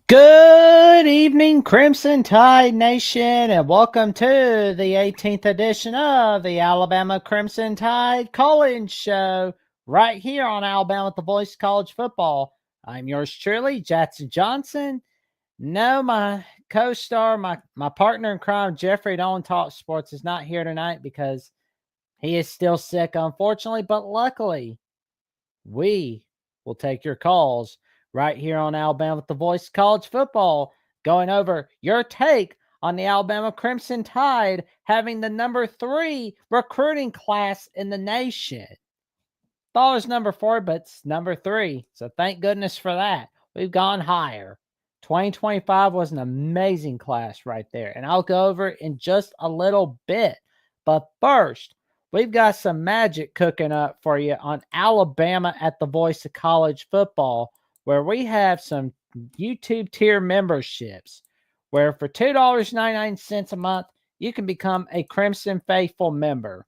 Good evening, Crimson Tide Nation, and welcome to the 18th edition of the Alabama Crimson Tide Call-In Show, right here on Alabama with the Voice of College Football. I'm yours truly, Jackson Johnson. No, my co-star, my partner in crime, Jeffrey Don't Talk Sports, is not here tonight because he is still sick, unfortunately, but luckily, we will take your calls right here on Alabama with the Voice of College Football, going over your take on the Alabama Crimson Tide having the number 3 recruiting class in the nation. Thought it was number 4, but it's number 3. So thank goodness for that. We've gone higher. 2025 was an amazing class right there. And I'll go over it in just a little bit. But first, we've got some magic cooking up for you on Alabama at the Voice of College Football, where we have some YouTube tier memberships, where for $2.99 a month, you can become a Crimson Faithful member,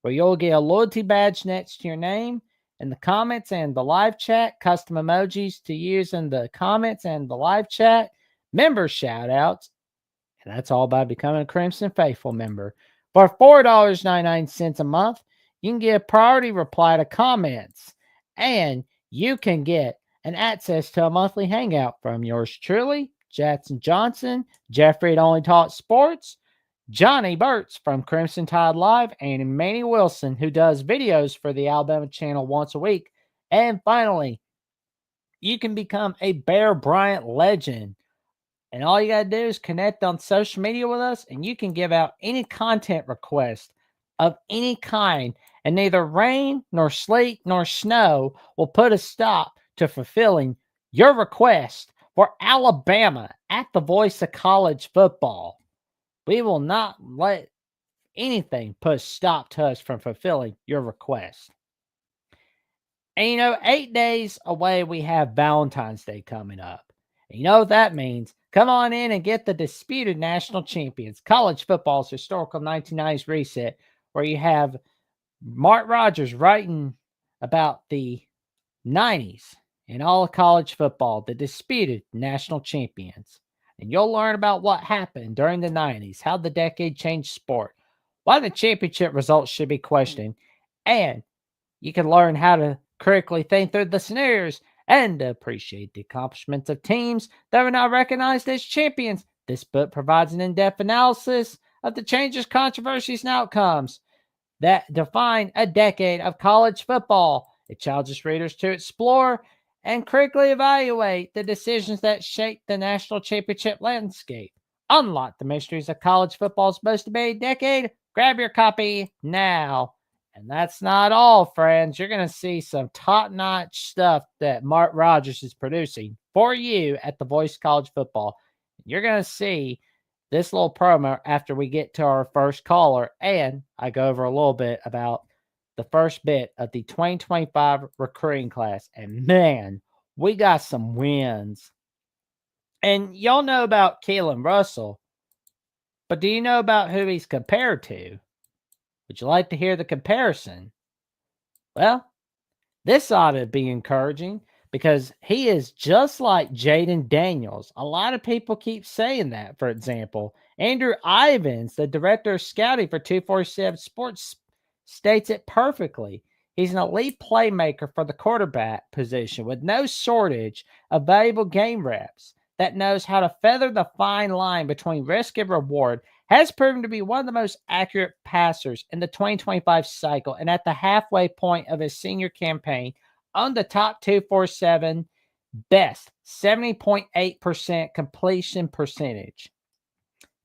where you'll get a loyalty badge next to your name in the comments and the live chat, custom emojis to use in the comments and the live chat, member shout outs, and that's all by becoming a Crimson Faithful member. For $4.99 a month, you can get a priority reply to comments, and you can get an access to a monthly hangout from yours truly, Jackson Johnson, Jeffrey at Only Taught Sports, Johnny Burtz from Crimson Tide Live, and Manny Wilson, who does videos for the Alabama channel once a week. And finally, you can become a Bear Bryant legend. And all you got to do is connect on social media with us, and you can give out any content request of any kind. And neither rain, nor sleet, nor snow will put a stop to fulfilling your request for Alabama at the Voice of College Football. We will not let anything put a stop to us from fulfilling your request. And 8 days away, we have Valentine's Day coming up. And you know what that means? Come on in and get the disputed national champions, college football's historical 1990s reset, where you have Mark Rogers writing about the 90s in all of college football, the disputed national champions. And you'll learn about what happened during the 90s, how the decade changed sport, why the championship results should be questioned, and you can learn how to critically think through the scenarios and appreciate the accomplishments of teams that are now recognized as champions. This book provides an in-depth analysis of the changes, controversies, and outcomes that define a decade of college football. It challenges readers to explore and critically evaluate the decisions that shape the national championship landscape. Unlock the mysteries of college football's most debated decade. Grab your copy now. And that's not all, friends. You're going to see some top-notch stuff that Mark Rogers is producing for you at the Voice College Football. You're going to see this little promo after we get to our first caller, and I go over a little bit about the first bit of the 2025 recruiting class. And man, we got some wins. And y'all know about Keelan Russell, but do you know about who he's compared to? Would you like to hear the comparison? Well, this ought to be encouraging because he is just like Jaden Daniels. A lot of people keep saying that. For example, Andrew Ivins, the director of scouting for 247 Sports, states it perfectly. He's an elite playmaker for the quarterback position with no shortage of valuable game reps, that knows how to feather the fine line between risk and reward, has proven to be one of the most accurate passers in the 2025 cycle, and at the halfway point of his senior campaign, on the top 247 best 70.8% completion percentage.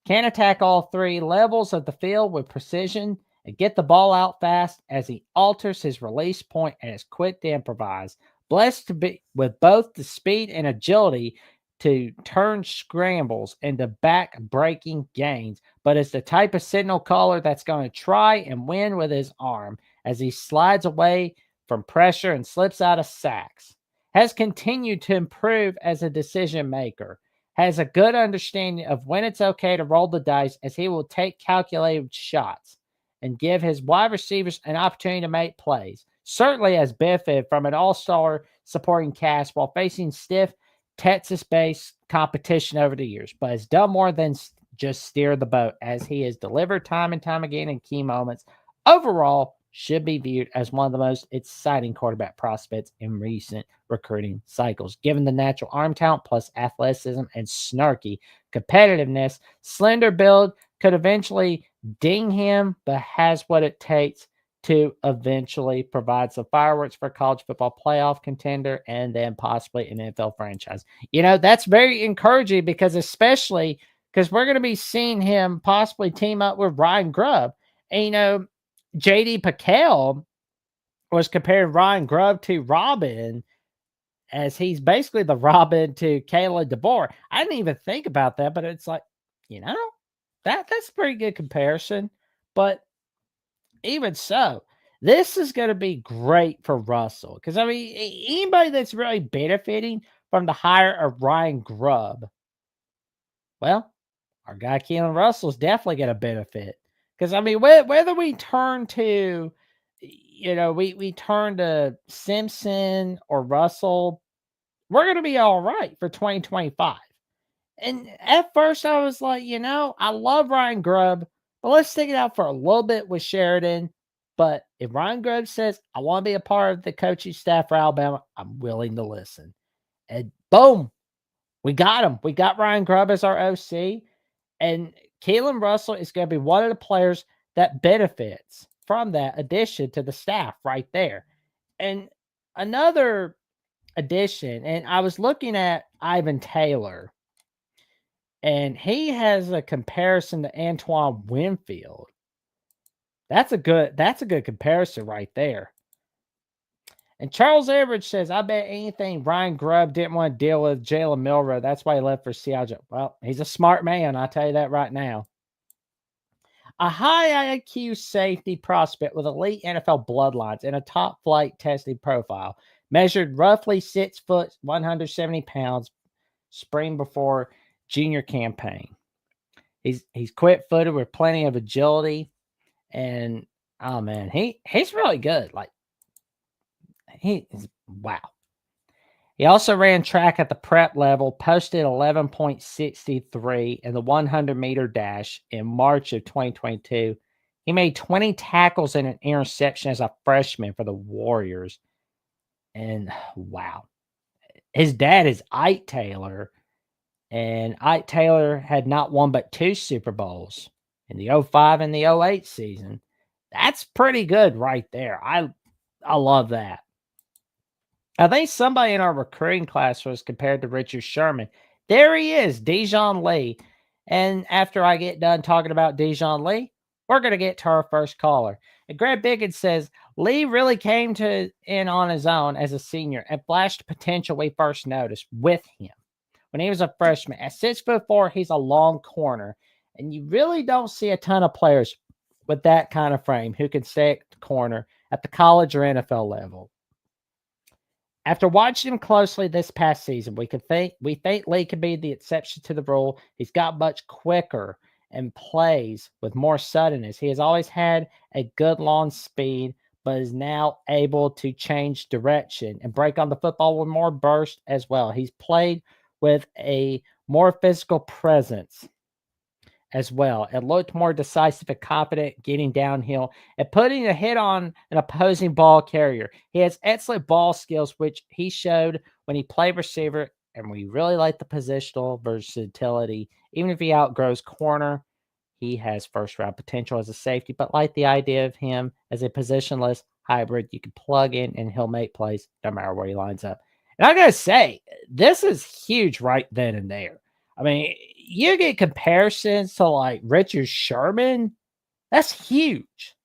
Can attack all three levels of the field with precision and get the ball out fast as he alters his release point and is quick to improvise. Blessed to be with both the speed and agility to turn scrambles into back-breaking gains, but is the type of signal caller that's going to try and win with his arm as he slides away from pressure and slips out of sacks. Has continued to improve as a decision maker. Has a good understanding of when it's okay to roll the dice, as he will take calculated shots and give his wide receivers an opportunity to make plays. Certainly has benefited from an all-star supporting cast while facing stiff Texas-based competition over the years, but has done more than just steer the boat, as he has delivered time and time again in key moments. Overall, should be viewed as one of the most exciting quarterback prospects in recent recruiting cycles. Given the natural arm talent plus athleticism and snarky competitiveness, slender build could eventually ding him, but has what it takes to eventually provide some fireworks for college football playoff contender and then possibly an NFL franchise. That's very encouraging because especially because we're going to be seeing him possibly team up with Ryan Grubb. And, JD PicKell was comparing Ryan Grubb to Robin, as he's basically the Robin to Kayla DeBoer. I didn't even think about that, but it's like, that's a pretty good comparison. But even so, this is going to be great for Russell because, anybody that's really benefiting from the hire of Ryan Grubb, well, our guy Keelan Russell is definitely going to benefit because, whether we turn to, we turn to Simpson or Russell, we're going to be all right for 2025. And at first, I was like, I love Ryan Grubb, but let's stick it out for a little bit with Sheridan. But if Ryan Grubb says, I want to be a part of the coaching staff for Alabama, I'm willing to listen. And boom, we got him. We got Ryan Grubb as our OC. And Keelan Russell is going to be one of the players that benefits from that addition to the staff right there. And another addition, and I was looking at Ivan Taylor, and he has a comparison to Antoine Winfield. That's a good comparison right there. And Charles Everidge says, I bet anything Ryan Grubb didn't want to deal with Jalen Milroe. That's why he left for Seattle. Well, he's a smart man, I'll tell you that right now. A high IQ safety prospect with elite NFL bloodlines and a top flight testing profile. Measured roughly 6 foot, 170 pounds, spring before junior campaign. He's quick footed with plenty of agility. And oh man, he's really good. Like wow. He also ran track at the prep level, posted 11.63 in the 100-meter dash in March of 2022. He made 20 tackles and an interception as a freshman for the Warriors. And wow. His dad is Ike Taylor, and Ike Taylor had not won but 2 Super Bowls in the 05 and the 08 season. That's pretty good right there. I love that. I think somebody in our recruiting class was compared to Richard Sherman. There he is, Dijon Lee. And after I get done talking about Dijon Lee, we're going to get to our first caller. And Greg Biggins says, Lee really came in on his own as a senior and flashed potential we first noticed with him. When he was a freshman, at 6'4", he's a long corner. And you really don't see a ton of players with that kind of frame who can stay at corner at the college or NFL level. After watching him closely this past season, we think Lee could be the exception to the rule. He's got much quicker and plays with more suddenness. He has always had a good long speed, but is now able to change direction and break on the football with more burst as well. He's played with a more physical presence as well. It looked more decisive and confident getting downhill and putting a hit on an opposing ball carrier. He has excellent ball skills, which he showed when he played receiver, and we really like the positional versatility. Even if he outgrows corner, he has first-round potential as a safety, but like the idea of him as a positionless hybrid, you can plug in and he'll make plays no matter where he lines up. And I got to say, this is huge right then and there. You get comparisons to like Richard Sherman. That's huge.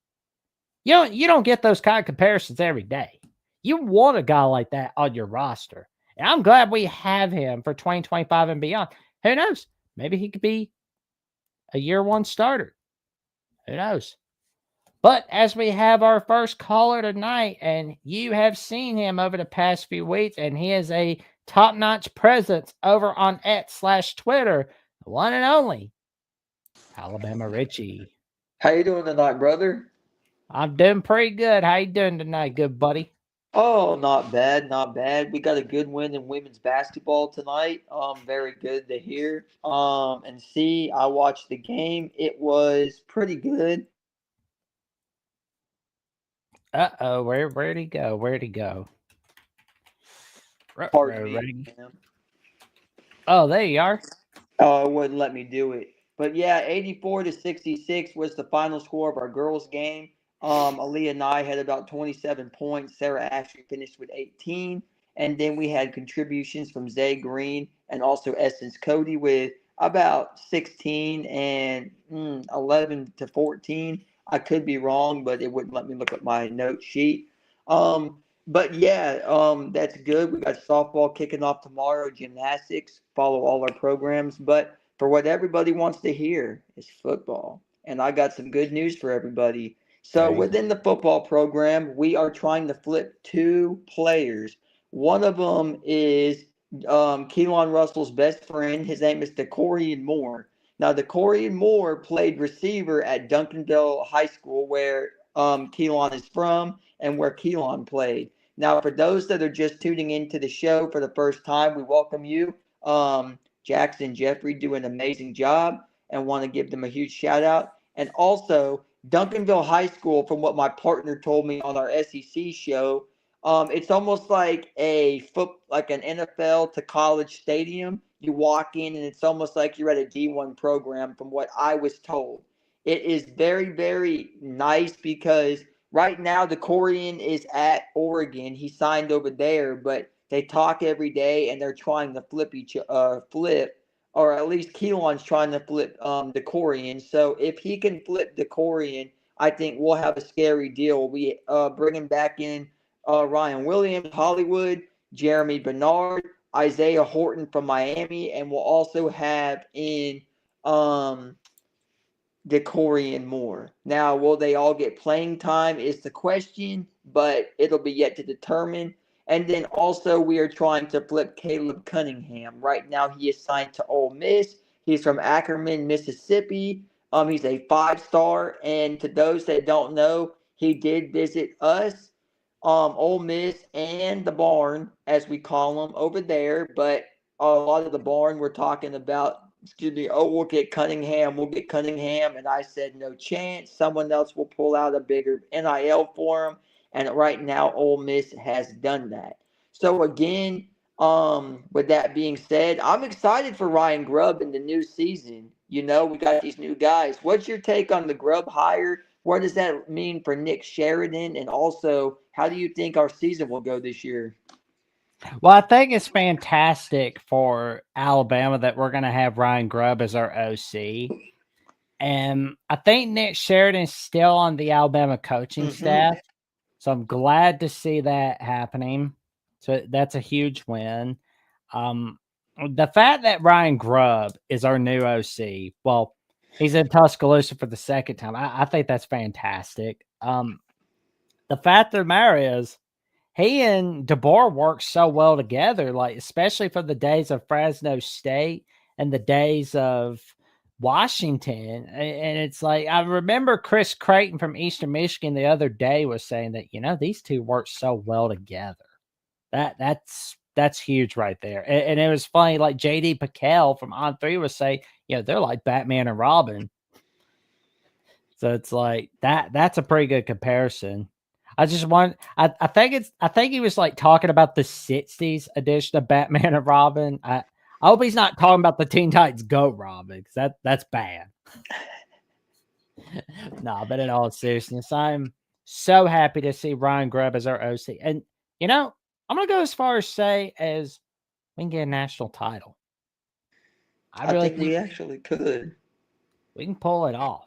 You don't get those kind of comparisons every day. You want a guy like that on your roster. And I'm glad we have him for 2025 and beyond. Who knows? Maybe he could be a year one starter. Who knows? But as we have our first caller tonight, and you have seen him over the past few weeks, and he is a top-notch presence over on X/Twitter, the one and only Alabama Richie. How you doing tonight, brother? I'm doing pretty good. How you doing tonight, good buddy? Oh, not bad, not bad. We got a good win in women's basketball tonight. Very good to hear. And see, I watched the game. It was pretty good. Uh-oh, where'd he go? Where'd he go? Pardon me, Ready? ma'am. Oh, there you are. Oh, it wouldn't let me do it. But yeah, 84-66 was the final score of our girls' game. Aaliyah and I had about 27 points. Sarah Ashley finished with 18. And then we had contributions from Zay Green and also Essence Cody with about 16 and 11 to 14. I could be wrong, but it wouldn't let me look at my note sheet. But yeah, that's good. We got softball kicking off tomorrow, gymnastics, follow all our programs. But for what everybody wants to hear is football. And I got some good news for everybody. So Ready? within the football program, we are trying to flip two players. One of them is Keelan Russell's best friend. His name is DeCorian Moore. Now, DeCorian Moore played receiver at Duncanville High School, where Keelan is from and where Keelan played. Now, for those that are just tuning into the show for the first time, we welcome you. Jackson Jeffrey do an amazing job and want to give them a huge shout out. And also, Duncanville High School, from what my partner told me on our SEC show, it's almost like like an NFL to college stadium. You walk in and it's almost like you're at a D1 program, from what I was told. It is very, very nice because right now the Corian is at Oregon. He signed over there, but they talk every day and they're trying to flip, or at least Keelan's trying to flip the Corian. So if he can flip the Corian, I think we'll have a scary deal. We bringing back in Ryan Williams, Hollywood, Jeremy Bernard, Isaiah Horton from Miami, and we'll also have in um, DeCorian Moore. Now, will they all get playing time is the question, but it'll be yet to determine. And then also, we are trying to flip Caleb Cunningham. Right now, he is signed to Ole Miss. He's from Ackerman, Mississippi. He's a 5-star, and to those that don't know, he did visit us, Ole Miss, and the barn, as we call them over there. But a lot of the barn we're talking about, excuse me, oh, we'll get Cunningham. And I said, no chance. Someone else will pull out a bigger NIL for him. And right now, Ole Miss has done that. So again, with that being said, I'm excited for Ryan Grubb in the new season. You know, we got these new guys. What's your take on the Grubb hire? What does that mean for Nick Sheridan? And also, how do you think our season will go this year? Well, I think it's fantastic for Alabama that we're going to have Ryan Grubb as our OC. And I think Nick Sheridan's still on the Alabama coaching Mm-hmm. staff. So I'm glad to see that happening. So that's a huge win. Um, the fact that Ryan Grubb is our new OC, well, he's in Tuscaloosa for the second time. I think that's fantastic. The fact of the matter is, he and DeBoer work so well together, like especially for the days of Fresno State and the days of Washington. And it's like I remember Chris Creighton from Eastern Michigan the other day was saying that, these two work so well together. That's huge right there. And it was funny, like JD Piquel from On Three was saying, they're like Batman and Robin. So it's like that's a pretty good comparison. I think he was like talking about the 60s edition of Batman and Robin. I hope he's not talking about the Teen Titans Go Robin, because that's bad. No, but in all seriousness, I'm so happy to see Ryan Grubb as our OC. And I'm gonna go as far as say as we can get a national title. I I really think think we actually could. we can pull it off.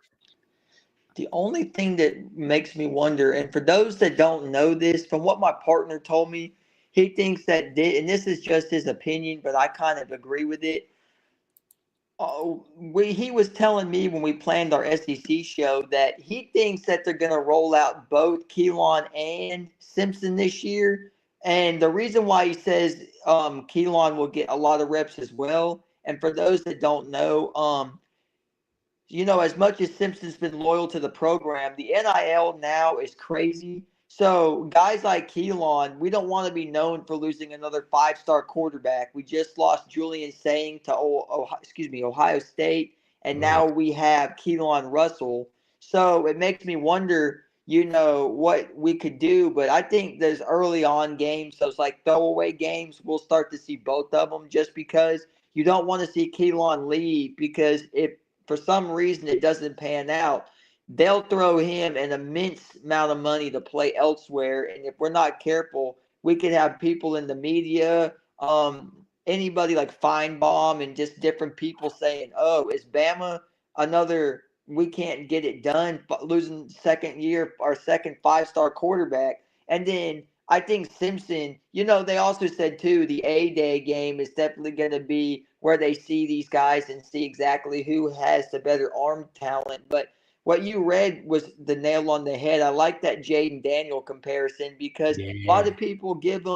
The only thing that makes me wonder, and for those that don't know this, from what my partner told me, he thinks that, and this is just his opinion, but I kind of agree with it. Oh, he was telling me when we planned our SEC show that he thinks that they're going to roll out both Keelan and Simpson this year. And the reason why he says Keelan will get a lot of reps as well. And for those that don't know, as much as Simpson's been loyal to the program, the NIL now is crazy. So guys like Keelan, we don't want to be known for losing another five-star quarterback. We just lost Julian Saying to Ohio State, and Ugh. now we have Keelan Russell. So it makes me wonder, what we could do. But I think those early on games, those like throwaway games, we'll start to see both of them just because you don't want to see Keelan leave because if for some reason it doesn't pan out, they'll throw him an immense amount of money to play elsewhere. And if we're not careful, we could have people in the media, anybody like Feinbaum and just different people saying, oh, is Bama another, we can't get it done, losing second year or second five-star quarterback. And then I think Simpson, they also said too, the A-Day game is definitely going to be where they see these guys and see exactly who has the better arm talent. But what you read was the nail on the head. I like that Jaden Daniel comparison because a lot Yeah. of people give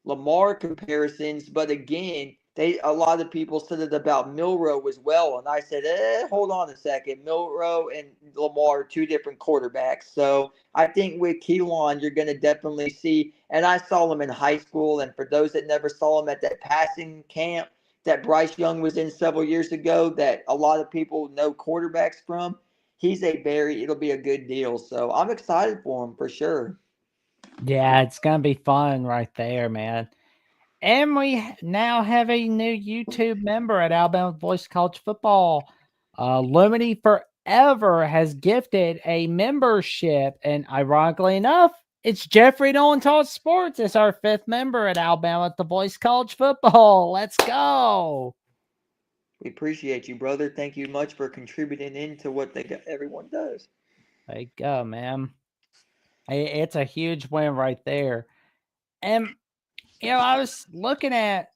Lamar comparisons, but again, a lot of people said it about Milrow as well, and I said, hold on a second, Milrow and Lamar are two different quarterbacks. So I think with Keelan, you're going to definitely see, and I saw him in high school, and for those that never saw him at that passing camp that Bryce Young was in several years ago, that a lot of people know quarterbacks from, it'll be a good deal. So I'm excited for him for sure. Yeah, it's gonna be fun right there, man. And we now have a new YouTube member at Alabama Voice College Football. Lumity Forever has gifted a membership, and ironically enough, it's Jeffrey Nolan Taught Sports. It's our fifth member at Alabama at the Voice College Football. Let's go. We appreciate you, brother. Thank you much for contributing into what everyone does. There you go, man. It's a huge win right there. And I was looking at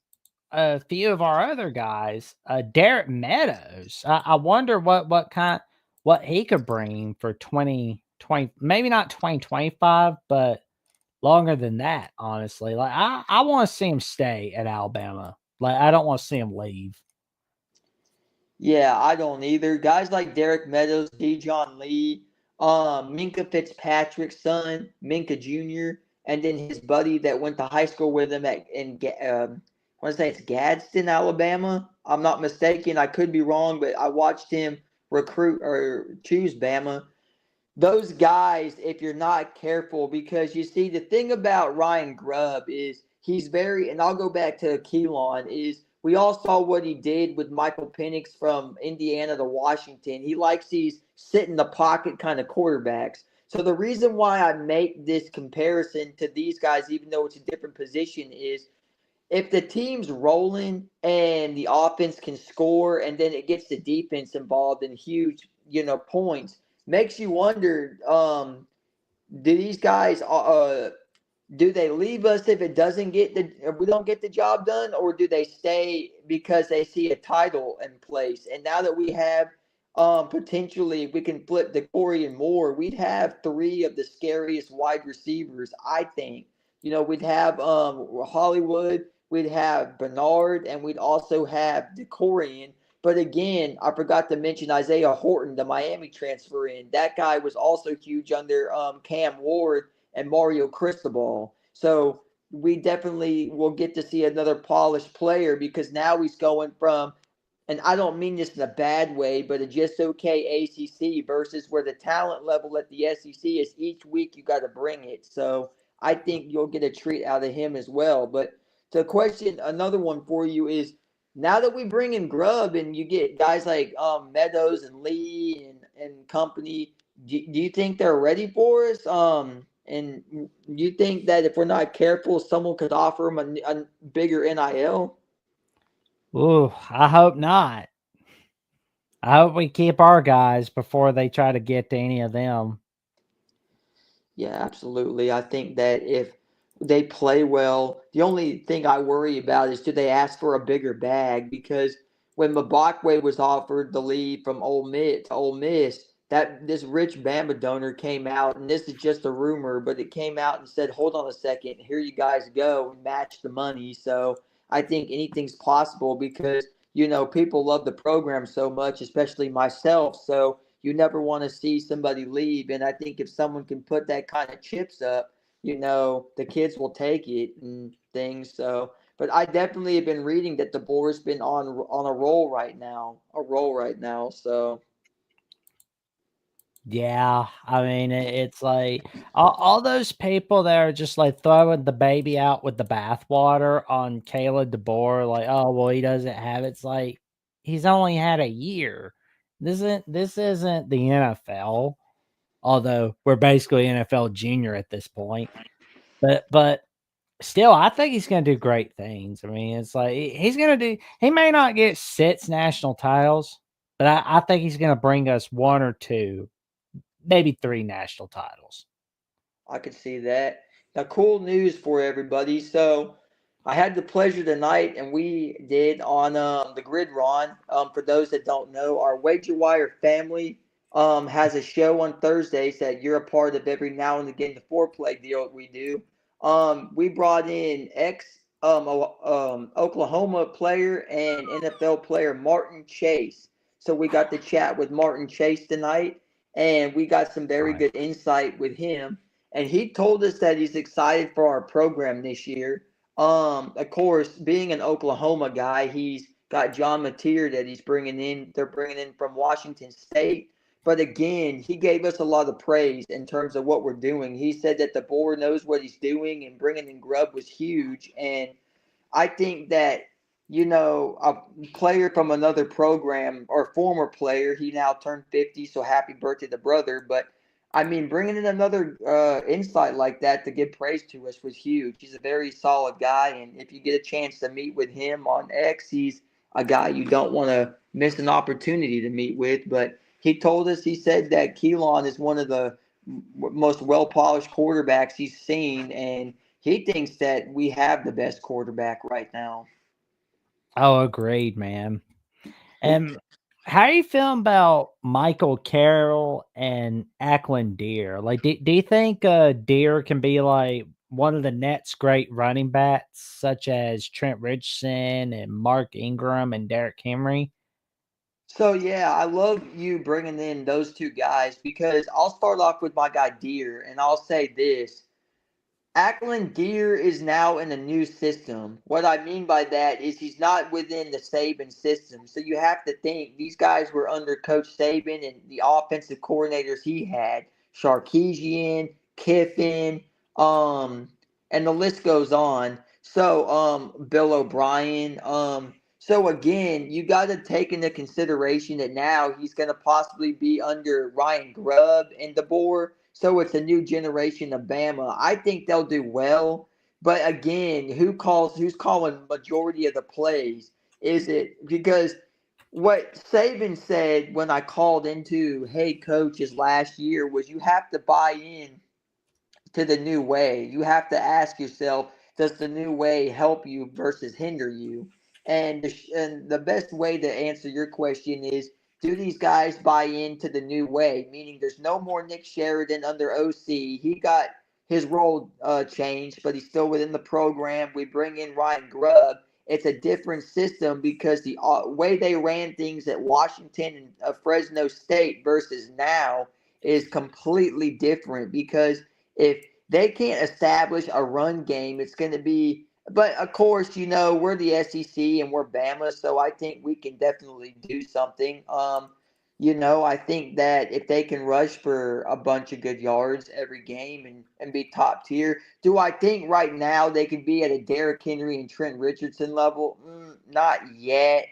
a few of our other guys. Derek Meadows. I wonder what he could bring for 2020, maybe not 2025, but longer than that. Honestly, like I want to see him stay at Alabama. Like I don't want to see him leave. Yeah, I don't either. Guys like Derek Meadows, Dejon Lee, Minka Fitzpatrick's son, Minka Jr., and then his buddy that went to high school with him I want to say it's Gadsden, Alabama. I'm not mistaken. I could be wrong, but I watched him recruit or choose Bama. Those guys, if you're not careful, because you see, the thing about Ryan Grubb is he's very, and I'll go back to Keelan, is we all saw what he did with Michael Penix from Indiana to Washington. He likes these sit in the pocket kind of quarterbacks. So the reason why I make this comparison to these guys, even though it's a different position, is if the team's rolling and the offense can score and then it gets the defense involved in huge, points, makes you wonder, do these guys do they leave us if we don't get the job done, or do they stay because they see a title in place? And now that we have potentially we can flip the Corey and Moore, we'd have three of the scariest wide receivers, I think. We'd have Hollywood, we'd have Bernard, and we'd also have DeCorian. But again, I forgot to mention Isaiah Horton, the Miami transfer in. That guy was also huge under Cam Ward and Mario Cristobal. So we definitely will get to see another polished player because now he's going from, and I don't mean this in a bad way, but a just okay ACC versus where the talent level at the SEC is each week you got to bring it. So I think you'll get a treat out of him as well. But the question, another one for you is, now that we bring in Grubb and you get guys like Meadows and Lee and company, do you think they're ready for us? And you think that if we're not careful, someone could offer them a bigger NIL? Ooh, I hope not. I hope we keep our guys before they try to get to any of them. Yeah, absolutely. I think that if they play well, the only thing I worry about is do they ask for a bigger bag? Because when Mbakwe was offered the lead from Ole Miss, that this rich Bama donor came out, and this is just a rumor, but it came out and said, "Hold on a second, here you guys go, and match the money." So I think anything's possible because people love the program so much, especially myself. So you never want to see somebody leave. And I think if someone can put that kind of chips up, the kids will take it and things. So, but I definitely have been reading that the board's been on a roll right now. So Yeah, I mean, it's like all those people that are just like throwing the baby out with the bathwater on Caleb DeBoer, like, oh well, he doesn't have it. It's like he's only had a year. This isn't the NFL, although we're basically NFL junior at this point. But still, I think he's going to do great things. I mean, it's like he's going to do. He may not get 6 national titles, but I think he's going to bring us 1 or 2, maybe 3 national titles. I could see that. Now, cool news for everybody. So, I had the pleasure tonight, and we did on the Grid Ron. For those that don't know, our Wager Wire family has a show on Thursdays that you're a part of every now and again. The foreplay deal that we do. We brought in Oklahoma player and NFL player Martin Chase. So we got to chat with Martin Chase tonight, and we got some very Right. good insight with him, and he told us that he's excited for our program this year. Of course, being an Oklahoma guy, he's got John Mateer that he's bringing in. They're bringing in from Washington State. But again, he gave us a lot of praise in terms of what we're doing. He said that the board knows what he's doing, and bringing in Grubb was huge. And I think that, a player from another program or former player, he now turned 50, so happy birthday to brother. But I mean, bringing in another insight like that to give praise to us was huge. He's a very solid guy, and if you get a chance to meet with him on X, he's a guy you don't want to miss an opportunity to meet with. But he told us, he said that Keelan is one of the most well polished quarterbacks he's seen, and he thinks that we have the best quarterback right now. Oh, agreed, man. And how are you feeling about Michael Carroll and Ackland Deer? Like, do you think Deer can be like one of the Nets' great running backs, such as Trent Richardson and Mark Ingram and Derrick Henry? So yeah, I love you bringing in those two guys because I'll start off with my guy Deer, and I'll say this: Ackland Deer is now in a new system. What I mean by that is he's not within the Saban system. So you have to think these guys were under Coach Saban and the offensive coordinators he had, Sarkeesian, Kiffin, um, and the list goes on. So Bill O'Brien. So again, you got to take into consideration that now he's going to possibly be under Ryan Grubb and DeBoer. So it's a new generation of Bama. I think they'll do well, but again, who's calling majority of the plays? Is it because what Saban said when I called into head coaches last year was you have to buy in to the new way. You have to ask yourself, does the new way help you versus hinder you? And the best way to answer your question is, do these guys buy into the new way? Meaning, there's no more Nick Sheridan under OC. He got his role changed, but he's still within the program. We bring in Ryan Grubb. It's a different system because the way they ran things at Washington and Fresno State versus now is completely different because if they can't establish a run game, it's going to be. But of course, we're the SEC and we're Bama, so I think we can definitely do something. I think that if they can rush for a bunch of good yards every game and be top tier, do I think right now they could be at a Derrick Henry and Trent Richardson level? Not yet.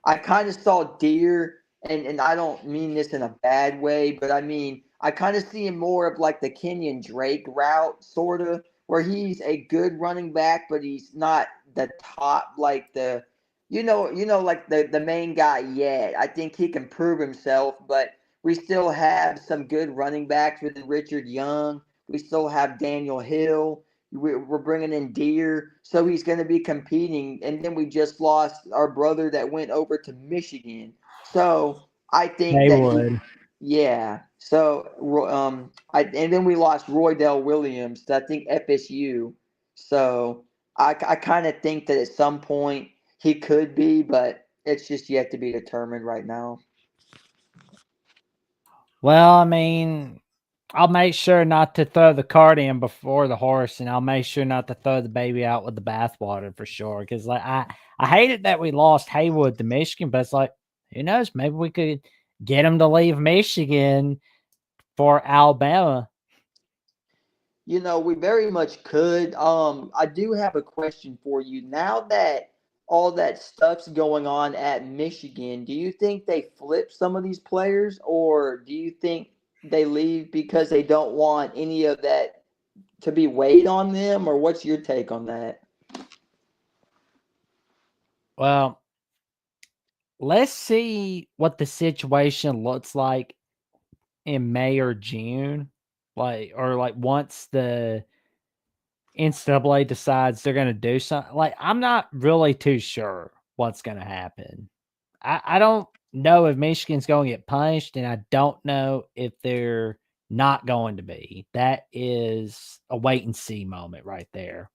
I kind of saw Deer, and I don't mean this in a bad way, but I mean I kind of see him more of like the Kenyon Drake route, sort of, where he's a good running back, but he's not the top, like like the main guy yet. I think he can prove himself, but we still have some good running backs with Richard Young. We still have Daniel Hill. We're bringing in Deer, so he's going to be competing. And then we just lost our brother that went over to Michigan. So I think They that he, would. yeah. So and then we lost Roy Dell Williams to, I think, FSU. So I kind of think that at some point he could be, but it's just yet to be determined right now. Well, I mean, I'll make sure not to throw the cart in before the horse, and I'll make sure not to throw the baby out with the bathwater for sure. Because like I hated that we lost Haywood to Michigan, but it's like who knows? Maybe we could get him to leave Michigan for Alabama. We very much could. I do have a question for you. Now that all that stuff's going on at Michigan, do you think they flip some of these players, or do you think they leave because they don't want any of that to be weighed on them, or what's your take on that? Well, let's see what the situation looks like in May or June, like once the NCAA decides they're going to do something. Like I'm not really too sure what's going to happen. I don't know if Michigan's going to get punished, and I don't know if they're not going to be. That is a wait and see moment right there.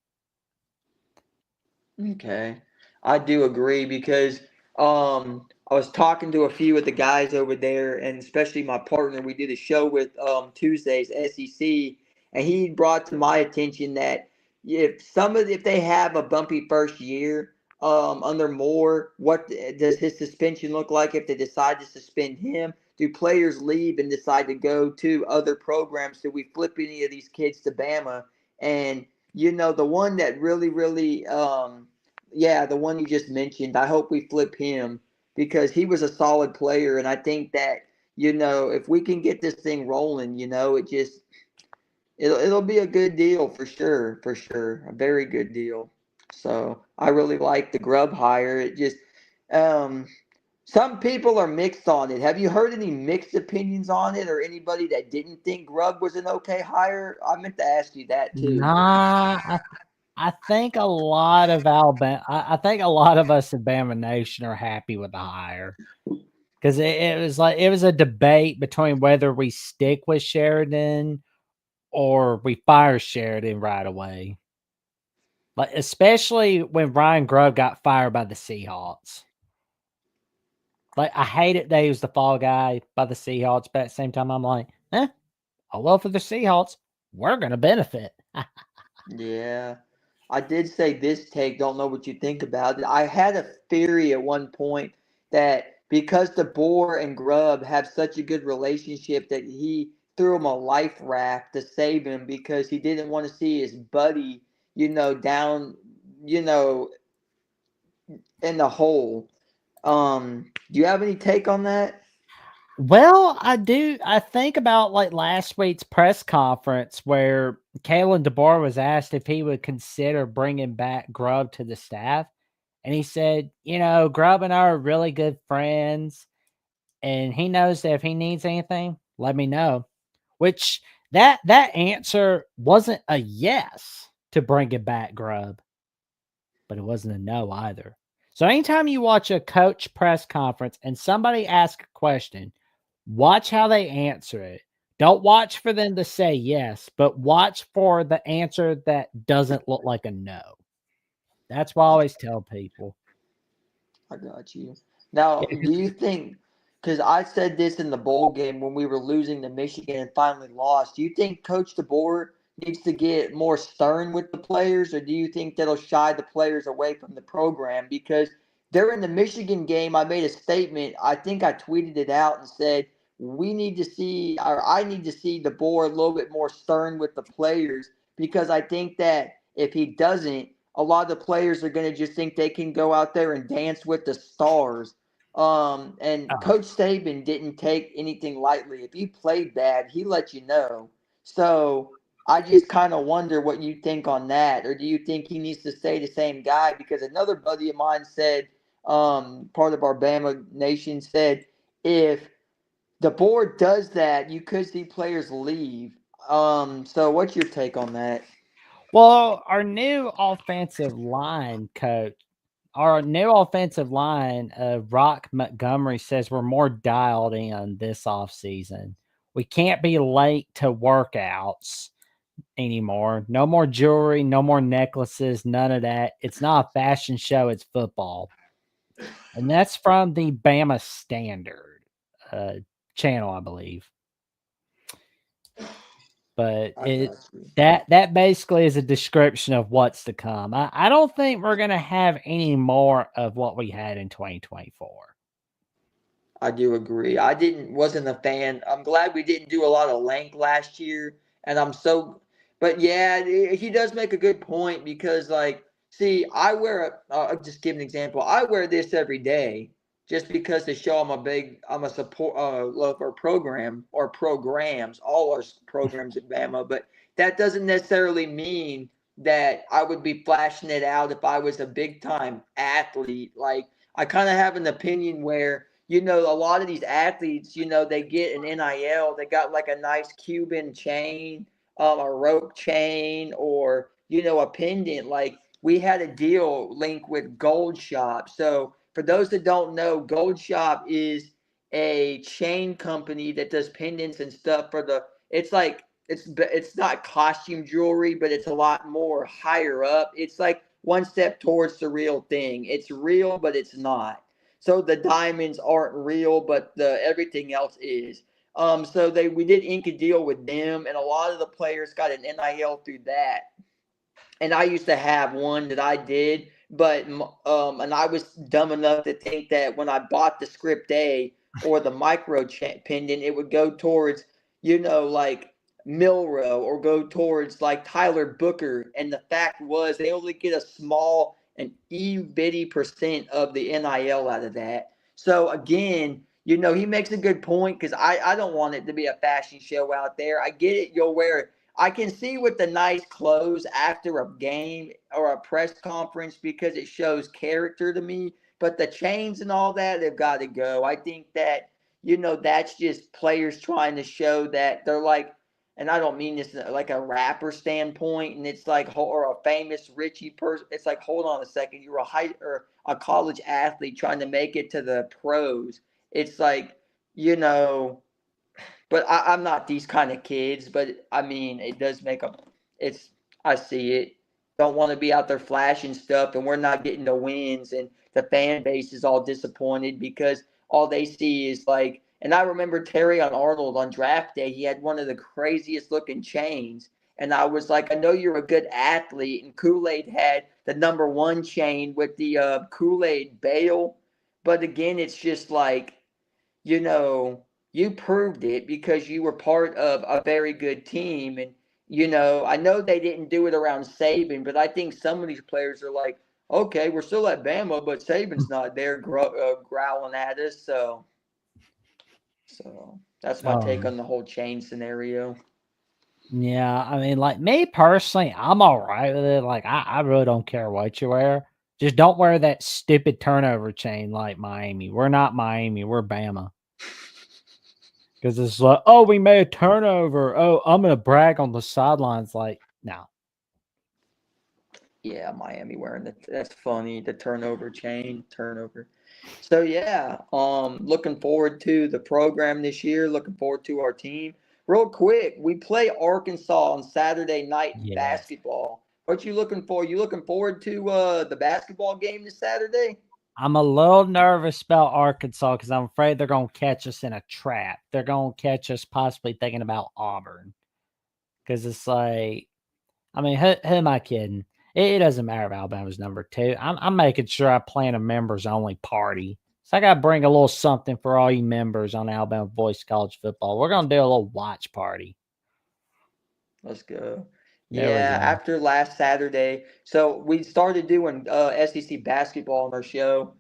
Okay. I do agree because I was talking to a few of the guys over there, and especially my partner. We did a show with Tuesdays SEC, and he brought to my attention that if they have a bumpy first year under Moore, what does his suspension look like if they decide to suspend him? Do players leave and decide to go to other programs? Do we flip any of these kids to Bama? And the one that really, really, yeah, the one you just mentioned, I hope we flip him because he was a solid player. And I think that, if we can get this thing rolling, it'll be a good deal for sure, for sure. A very good deal. So I really like the Grub hire. It just, um, some people are mixed on it. Have you heard any mixed opinions on it or anybody that didn't think Grubb was an okay hire? I meant to ask you that too. Nah, I think a lot of Alabama. I think a lot of us in Bama Nation are happy with the hire because it was like it was a debate between whether we stick with Sheridan or we fire Sheridan right away. Like especially when Ryan Grubb got fired by the Seahawks. Like I hated that he was the fall guy by the Seahawks, but at the same time, I'm like, oh well, for the Seahawks, we're gonna benefit. Yeah. I did say this take, don't know what you think about it. I had a theory at one point that because DeBoer and Grubb have such a good relationship that he threw him a life raft to save him because he didn't want to see his buddy, down, you know, in the hole. Do you have any take on that? Well, I do. I think about like last week's press conference where Kalen DeBoer was asked if he would consider bringing back Grubb to the staff. And he said, Grubb and I are really good friends. And he knows that if he needs anything, let me know. Which that answer wasn't a yes to bringing back Grubb, but it wasn't a no either. So anytime you watch a coach press conference and somebody asks a question, watch how they answer it. Don't watch for them to say yes, but watch for the answer that doesn't look like a no. That's what I always tell people. I got you. Now, Yeah, do you think, because I said this in the bowl game when we were losing to Michigan and finally lost, do you think Coach DeBoer needs to get more stern with the players, or do you think that'll shy the players away from the program? Because during the Michigan game, I made a statement. I think I tweeted it out and said, we need to see, or I need to see DeBoer a little bit more stern with the players because I think that if he doesn't, a lot of the players are going to just think they can go out there and dance with the stars. And oh, Coach Saban didn't take anything lightly. If you played bad, he let you know. So I just kind of wonder what you think on that, or do you think he needs to stay the same guy? Because another buddy of mine said, part of our Bama Nation said, if the board does that, you could see players leave. So what's your take on that? well, our new offensive line, Rock Montgomery says we're more dialed in this offseason. We can't be late to workouts anymore. No more jewelry, no more necklaces, none of that. It's not a fashion show, it's football. And that's from the Bama Standard uh, channel, I believe. But I got you. that basically is a description of what's to come. I don't think we're gonna have any more of what we had in 2024. I do agree. I wasn't a fan. I'm glad we didn't do a lot of length last year, and but yeah, he does make a good point because, like, see, I'll just give an example. I wear this every day just because to show I'm a support local program or programs, all our programs at Bama, but that doesn't necessarily mean that I would be flashing it out if I was a big time athlete. Like, I kind of have an opinion where a lot of these athletes, they get an NIL. They got like a nice Cuban chain, a rope chain, or a pendant. Like we had a deal link with Gold Shop. So for those that don't know, Gold Shop is a chain company that does pendants and stuff for the. It's like it's not costume jewelry, but it's a lot more higher up. It's like one step towards the real thing. It's real, but it's not. So the diamonds aren't real, but the everything else is. So we did ink a deal with them, and a lot of the players got an NIL through that. And I used to have one that I did, but and I was dumb enough to think that when I bought the script A or the pendant, it would go towards like Milrow or go towards like Tyler Booker. And the fact was, they only get a small and bitty percent of the NIL out of that. So again, he makes a good point because I don't want it to be a fashion show out there. I get it. You'll wear it. I can see with the nice clothes after a game or a press conference because it shows character to me. But the chains and all that, they've got to go. I think that, that's just players trying to show that they're like, and I don't mean this like a rapper standpoint, and it's like, or a famous Richie person. It's like, hold on a second, you're or a college athlete trying to make it to the pros. It's like, you know, but I'm not these kind of kids. But I mean, it does make a. It's I see it. Don't want to be out there flashing stuff, and we're not getting the wins, and the fan base is all disappointed because all they see is like. And I remember Terry on Arnold on draft day. He had one of the craziest looking chains, and I was like, I know you're a good athlete. And Kool Aid had the number one chain with the Kool Aid Bale, but again, it's just like you know, you proved it because you were part of a very good team. And, I know they didn't do it around Saban, but I think some of these players are like, okay, we're still at Bama, but Saban's not there growling at us. So that's my take Um, on the whole chain scenario. yeah, I mean, like me personally, I'm all right with it. Like I really don't care what you wear. Just don't wear that stupid turnover chain like Miami. We're not Miami. We're Bama. Because it's like, oh, we made a turnover. Oh, I'm gonna brag on the sidelines. Like, no. Yeah, Miami wearing that's funny. The turnover. So yeah, looking forward to the program this year. Looking forward to our team. Real quick, we play Arkansas on Saturday night in Yes. basketball. What you looking for? You looking forward to the basketball game this Saturday? I'm a little nervous about Arkansas because I'm afraid they're gonna catch us in a trap. They're gonna catch us possibly thinking about Auburn. Because it's like, I mean, who am I kidding? It doesn't matter if Alabama's number two. I'm making sure I plan a members only party. So I got to bring a little something for all you members on Alabama Voice College Football. We're going to do a little watch party. Let's go. There we Yeah, go. after last Saturday, so we started doing SEC basketball on our show.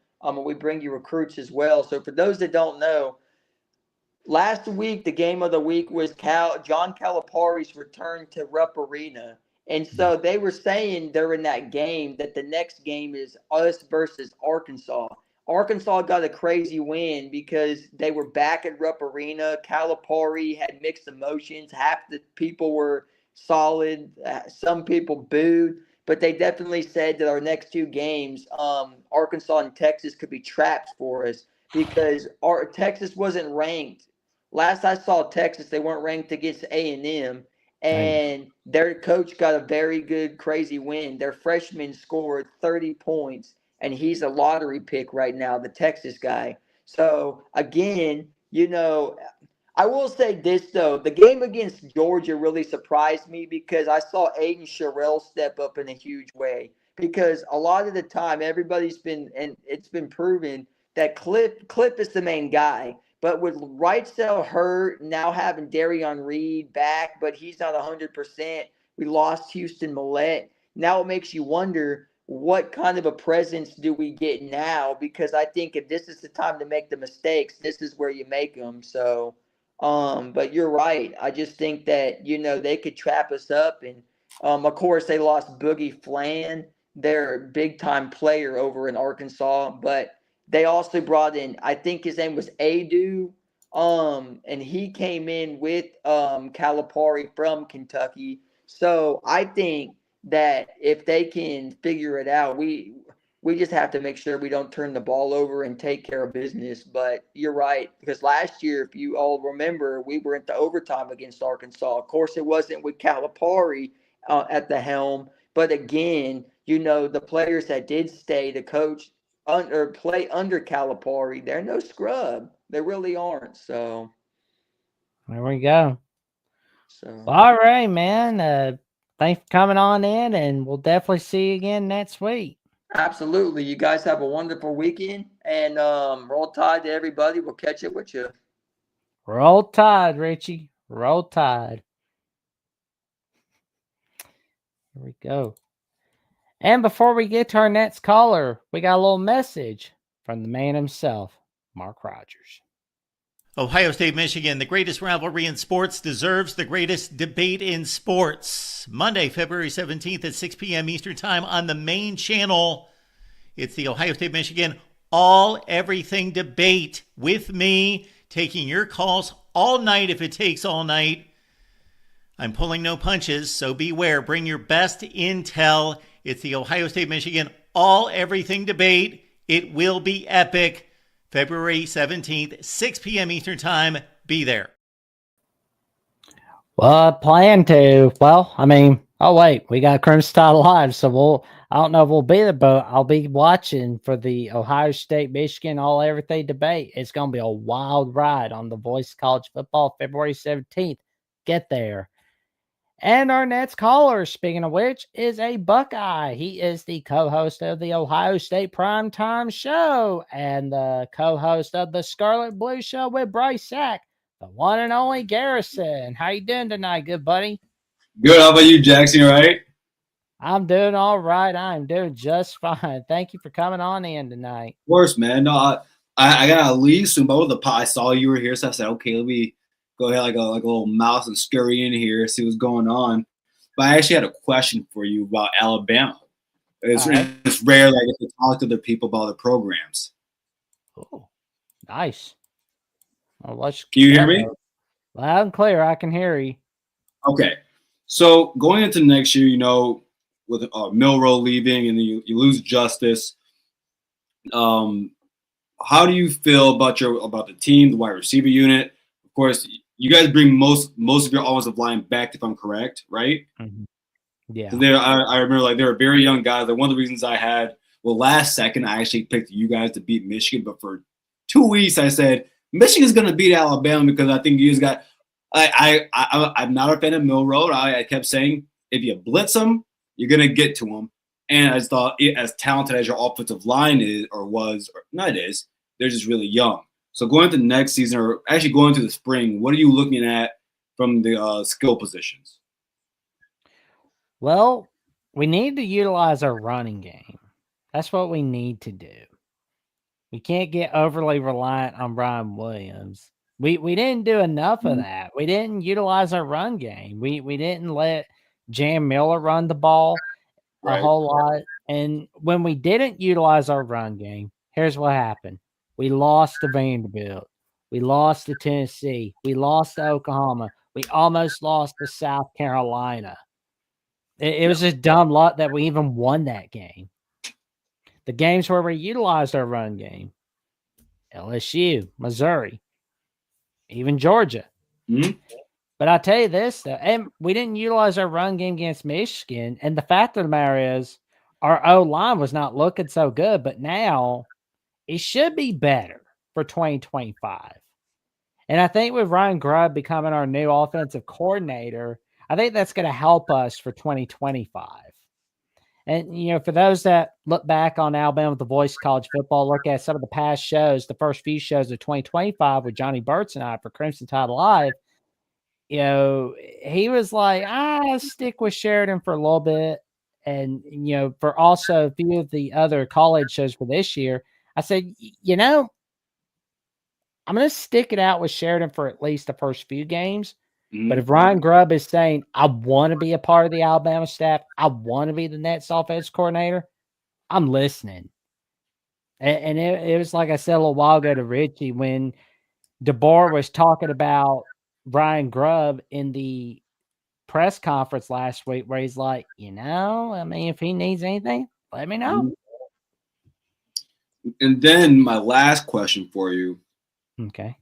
We bring you recruits as well. So for those that don't know, last week, the game of the week was John Calipari's return to Rupp Arena. And Yeah. so they were saying during that game that the next game is us versus Arkansas. Arkansas got a crazy win because they were back at Rupp Arena. Calipari had mixed emotions. Half the people were solid. Some people booed. But they definitely said that our next two games, Arkansas and Texas, could be traps for us because our Texas wasn't ranked. Last I saw Texas, they weren't ranked against A&M, Hey, and their coach got a very good, crazy win. Their freshman scored 30 points, and he's a lottery pick right now, the Texas guy. So again, I will say this though, the game against Georgia really surprised me because I saw Aiden Sherrill step up in a huge way. Because a lot of the time, everybody's been and it's been proven that Cliff is the main guy. But with Wrightsell hurt, now having Darion Reed back, but he's not 100%. We lost Houston Millette. Now it makes you wonder what kind of a presence do we get now? Because I think if this is the time to make the mistakes, this is where you make them. So but you're right. I just think that, they could trap us up. And, of course, they lost Boogie Flan, their big time player over in Arkansas. But they also brought in, I think his name was Adu. And he came in with Calipari from Kentucky. So I think that if they can figure it out, we just have to make sure we don't turn the ball over and take care of business. But you're right, because last year, if you all remember, we were into overtime against Arkansas. Of course, it wasn't with Calipari at the helm, but again, the players that did stay, the coach or play under Calipari, they're no scrub. They really aren't. So, There we go. so. Well, all right, man. Thanks for coming on in, and we'll definitely see you again next week. Absolutely. You guys have a wonderful weekend, and roll tide to everybody. We'll catch it with you. Roll Tide, Richie. Roll Tide. Here we go. And before we get to our next caller, we got a little message from the man himself, Mark Rogers. Ohio State, Michigan, the greatest rivalry in sports deserves the greatest debate in sports. Monday, February 17th at 6 p.m. Eastern Time on the main channel. It's the Ohio State, Michigan All Everything Debate with me, taking your calls all night if it takes all night. I'm pulling no punches, so beware. Bring your best intel. It's the Ohio State, Michigan All Everything Debate. It will be epic. February 17th, 6 p.m. Eastern Time. Be there. Well, I plan to. Well, I mean, oh, wait, we got Crimson Tide Live, so I don't know if we'll be there, but I'll be watching for the Ohio State, Michigan All Everything Debate. It's going to be a wild ride on the Voice of College Football, February 17th. Get there. And our next caller, speaking of which, is a Buckeye. He is the co-host of the Ohio State Primetime Show and the co-host of the Scarlet Blue Show with Bryce Sack, the one and only Garrison. How you doing tonight, good buddy? Good. How about you, Jackson? All right? I'm doing all right. I'm doing just fine. Thank you for coming on in tonight. Of course, man. No, I got to leave soon, but I saw you were here, so I said, okay, let me go ahead like a little mouse and scurry in here, see what's going on. But I actually had a question for you about Alabama. It's rare that I get to talk to other people about the programs. Oh, nice. Well, can you hear me? Loud and clear. I can hear you. Okay. So going into next year, with Milroe leaving and then you lose Justice, how do you feel about the team, the wide receiver unit? Of course, you guys bring most of your offensive line back, if I'm correct, right? Mm-hmm. Yeah. So I remember they were very young guys. Like one of the reasons last second I actually picked you guys to beat Michigan, but for 2 weeks I said Michigan's going to beat Alabama because I think you guys got. I'm not a fan of Milroe. I kept saying if you blitz them, you're going to get to them. And I just thought, as talented as your offensive line is, they're just really young. So going into next season, or actually going into the spring, what are you looking at from the skill positions? Well, we need to utilize our running game. That's what we need to do. We can't get overly reliant on Brian Williams. We didn't do enough of that. We didn't utilize our run game. We didn't let Jam Miller run the ball a whole lot. And when we didn't utilize our run game, here's what happened. We lost to Vanderbilt. We lost to Tennessee. We lost to Oklahoma. We almost lost to South Carolina. It was just dumb luck that we even won that game. The games where we utilized our run game, LSU, Missouri, even Georgia. Mm-hmm. But I tell you this, though, and we didn't utilize our run game against Michigan. And the fact of the matter is, our O-line was not looking so good, but now it should be better for 2025. And I think with Ryan Grubb becoming our new offensive coordinator, I think that's going to help us for 2025. And, for those that look back on Alabama The Voice College Football, look at some of the past shows, the first few shows of 2025 with Johnny Burt's and I for Crimson Tide Live, he was like, stick with Sheridan for a little bit. And, for also a few of the other college shows for this year, I said, I'm going to stick it out with Sheridan for at least the first few games. But if Ryan Grubb is saying, I want to be a part of the Alabama staff, I want to be the Nets offense coordinator, I'm listening. And it was like I said a little while ago to Richie when DeBoer was talking about Ryan Grubb in the press conference last week where he's like, if he needs anything, let me know. And then my last question for you. Okay.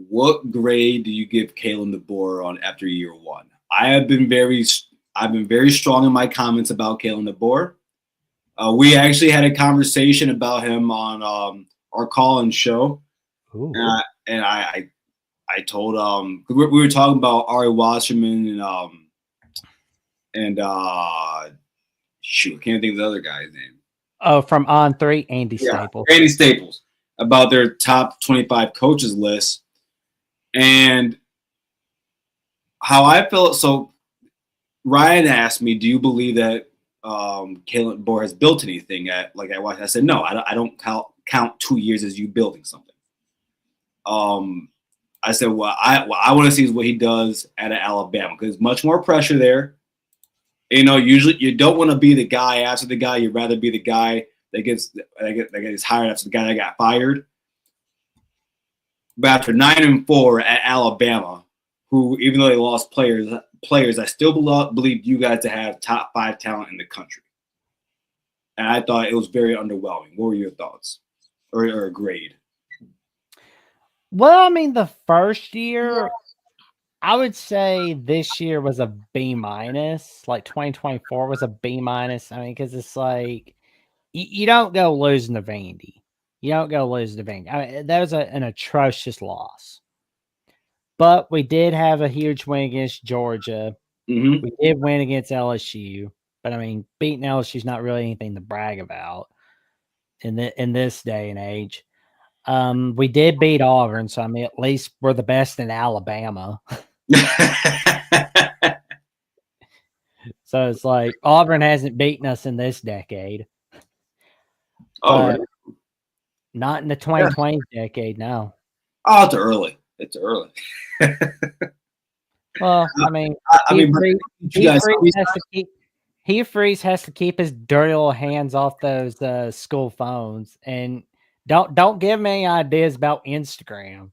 What grade do you give Kalen DeBoer on after year one? I've been very strong in my comments about Kalen DeBoer. We actually had a conversation about him on our call-in show, and I told we were talking about Ari Wasserman and shoot, I can't think of the other guy's name. Oh, from On 3, Andy Staples. Andy Staples, about their top 25 coaches list. And how I felt, so Ryan asked me, do you believe that Kalen DeBoer has built anything at Washington? I said, no, I don't count 2 years as you building something. I said, what I want to see is what he does at Alabama, because much more pressure there. Usually you don't want to be the guy after the guy. You'd rather be the guy that gets hired after the guy that got fired. But after 9-4 at Alabama, who even though they lost players, I still believe you guys to have top 5 talent in the country. And I thought it was very underwhelming. What were your thoughts or a grade? Well, the first year, I would say this year was a B-. Like 2024 was a B-. Because it's like you don't go losing to Vandy. You don't go losing to Vandy. That was an atrocious loss. But we did have a huge win against Georgia. Mm-hmm. We did win against LSU. But, beating LSU is not really anything to brag about in this day and age. We did beat Auburn, so at least we're the best in Alabama. So it's like Auburn hasn't beaten us in this decade. Right. Not in the 2020 decade, no. Oh, it's early. It's early. Well, Hugh Freeze has to keep his dirty little hands off those school phones, and don't give me any ideas about Instagram.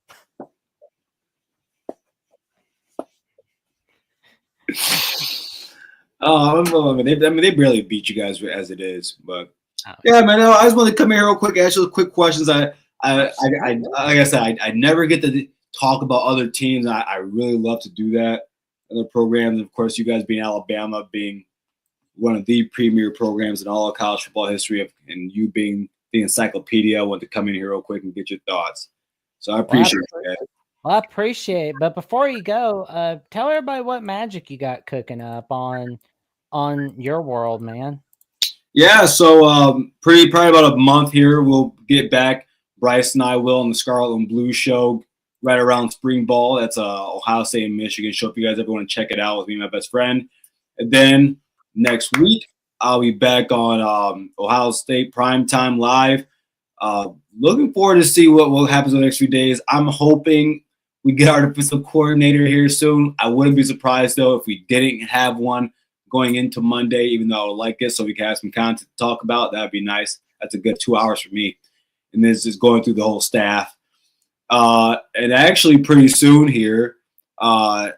They barely beat you guys as it is, but yeah, man. I just want to come here real quick, ask you quick questions. Like I said, I never get to talk about other teams. I really love to do that. Other programs, of course, you guys being Alabama, being one of the premier programs in all of college football history, and you being the encyclopedia, I want to come in here real quick and get your thoughts. So I appreciate that. Well, I appreciate it. But before you go, tell everybody what magic you got cooking up on your world, man. Yeah, so probably about a month here, we'll get back. Bryce and I will on the Scarlet and Blue show right around spring ball. That's Ohio State and Michigan show. If you guys ever want to check it out with me and my best friend. And then next week, I'll be back on Ohio State Primetime Live. Looking forward to see what happens in the next few days. I'm hoping we get our defensive coordinator here soon. I wouldn't be surprised, though, if we didn't have one going into Monday, even though I would like it, so we can have some content to talk about. That would be nice. That's a good 2 hours for me. And this is going through the whole staff. And actually pretty soon here, I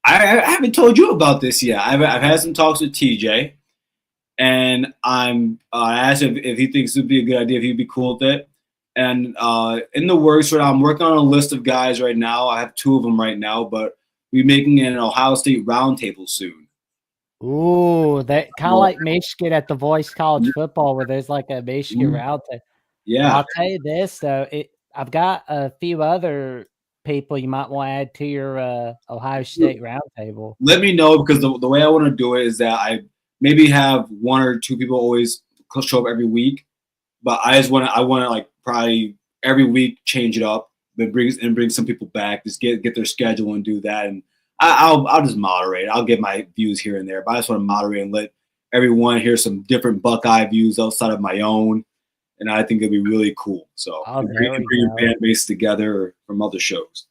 haven't told you about this yet. I've had some talks with TJ, and I asked if he thinks it would be a good idea, if he'd be cool with it. And in the works right now, I'm working on a list of guys right now. I have 2 of them right now, but we're making an Ohio State roundtable soon. Ooh, that kind of like Michigan at the Voice College Football, where there's like a Michigan roundtable. Yeah, I'll tell you this though, I've got a few other people you might want to add to your Ohio State roundtable. Let me know, because the way I want to do it is that I maybe have one or two people always show up every week, but I want to like probably every week change it up, but bring some people back, just get their schedule and do that, and I'll just moderate. I'll get my views here and there, but I just want to moderate and let everyone hear some different Buckeye views outside of my own, and I think it'd be really cool. So bring your fan base together from other shows.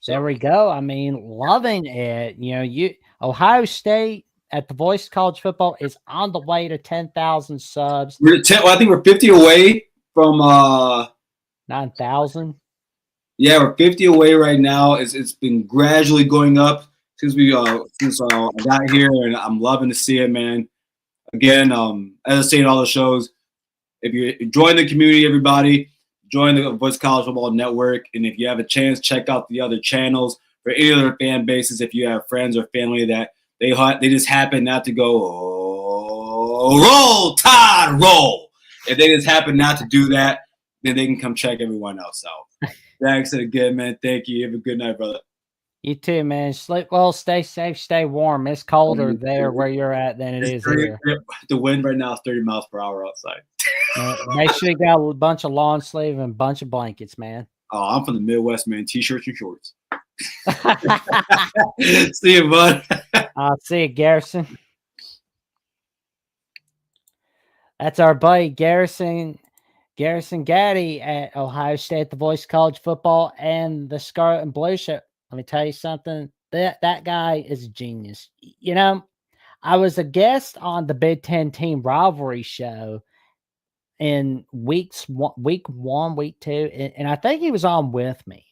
So. There we go. I mean, loving it. Ohio State at the Voice of College Football is on the way to 10,000 subs. I think we're 50 away from 9,000. Yeah, we're 50 away right now. It's been gradually going up since I got here, and I'm loving to see it, man. Again, as I say in all the shows, if you join the community, everybody, join the Voice College Football Network, and if you have a chance, check out the other channels for any other fan bases. If you have friends or family that they just happen not to go, roll, Todd, roll. If they just happen not to do that, then they can come check everyone else out. Thanks again, man. Thank you. Have a good night, brother. You too, man. Sleep well, stay safe, stay warm. It's colder there where you're at than it is here. The wind right now is 30 miles per hour outside. Make sure you got a bunch of long sleeve and a bunch of blankets, man. Oh, I'm from the Midwest, man. T-shirts and shorts. See you, bud. I'll see you, Garrison. That's our buddy Garrison Gaddy at Ohio State, the Voice of College Football, and the Scarlet and Blue Show. Let me tell you something. That guy is a genius. I was a guest on the Big Ten Team Rivalry Show in week 1, week 2, and I think he was on with me.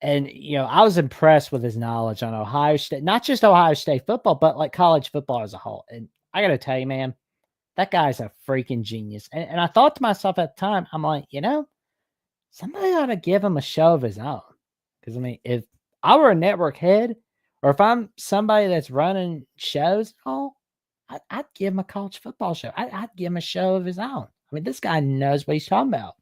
And, I was impressed with his knowledge on Ohio State, not just Ohio State football, but like college football as a whole. And I got to tell you, man, that guy's a freaking genius. And I thought to myself at the time, I'm like, somebody ought to give him a show of his own. Because, I mean, if I were a network head, or if I'm somebody that's running shows, I'd give him a college football show. I'd give him a show of his own. I mean, this guy knows what he's talking about.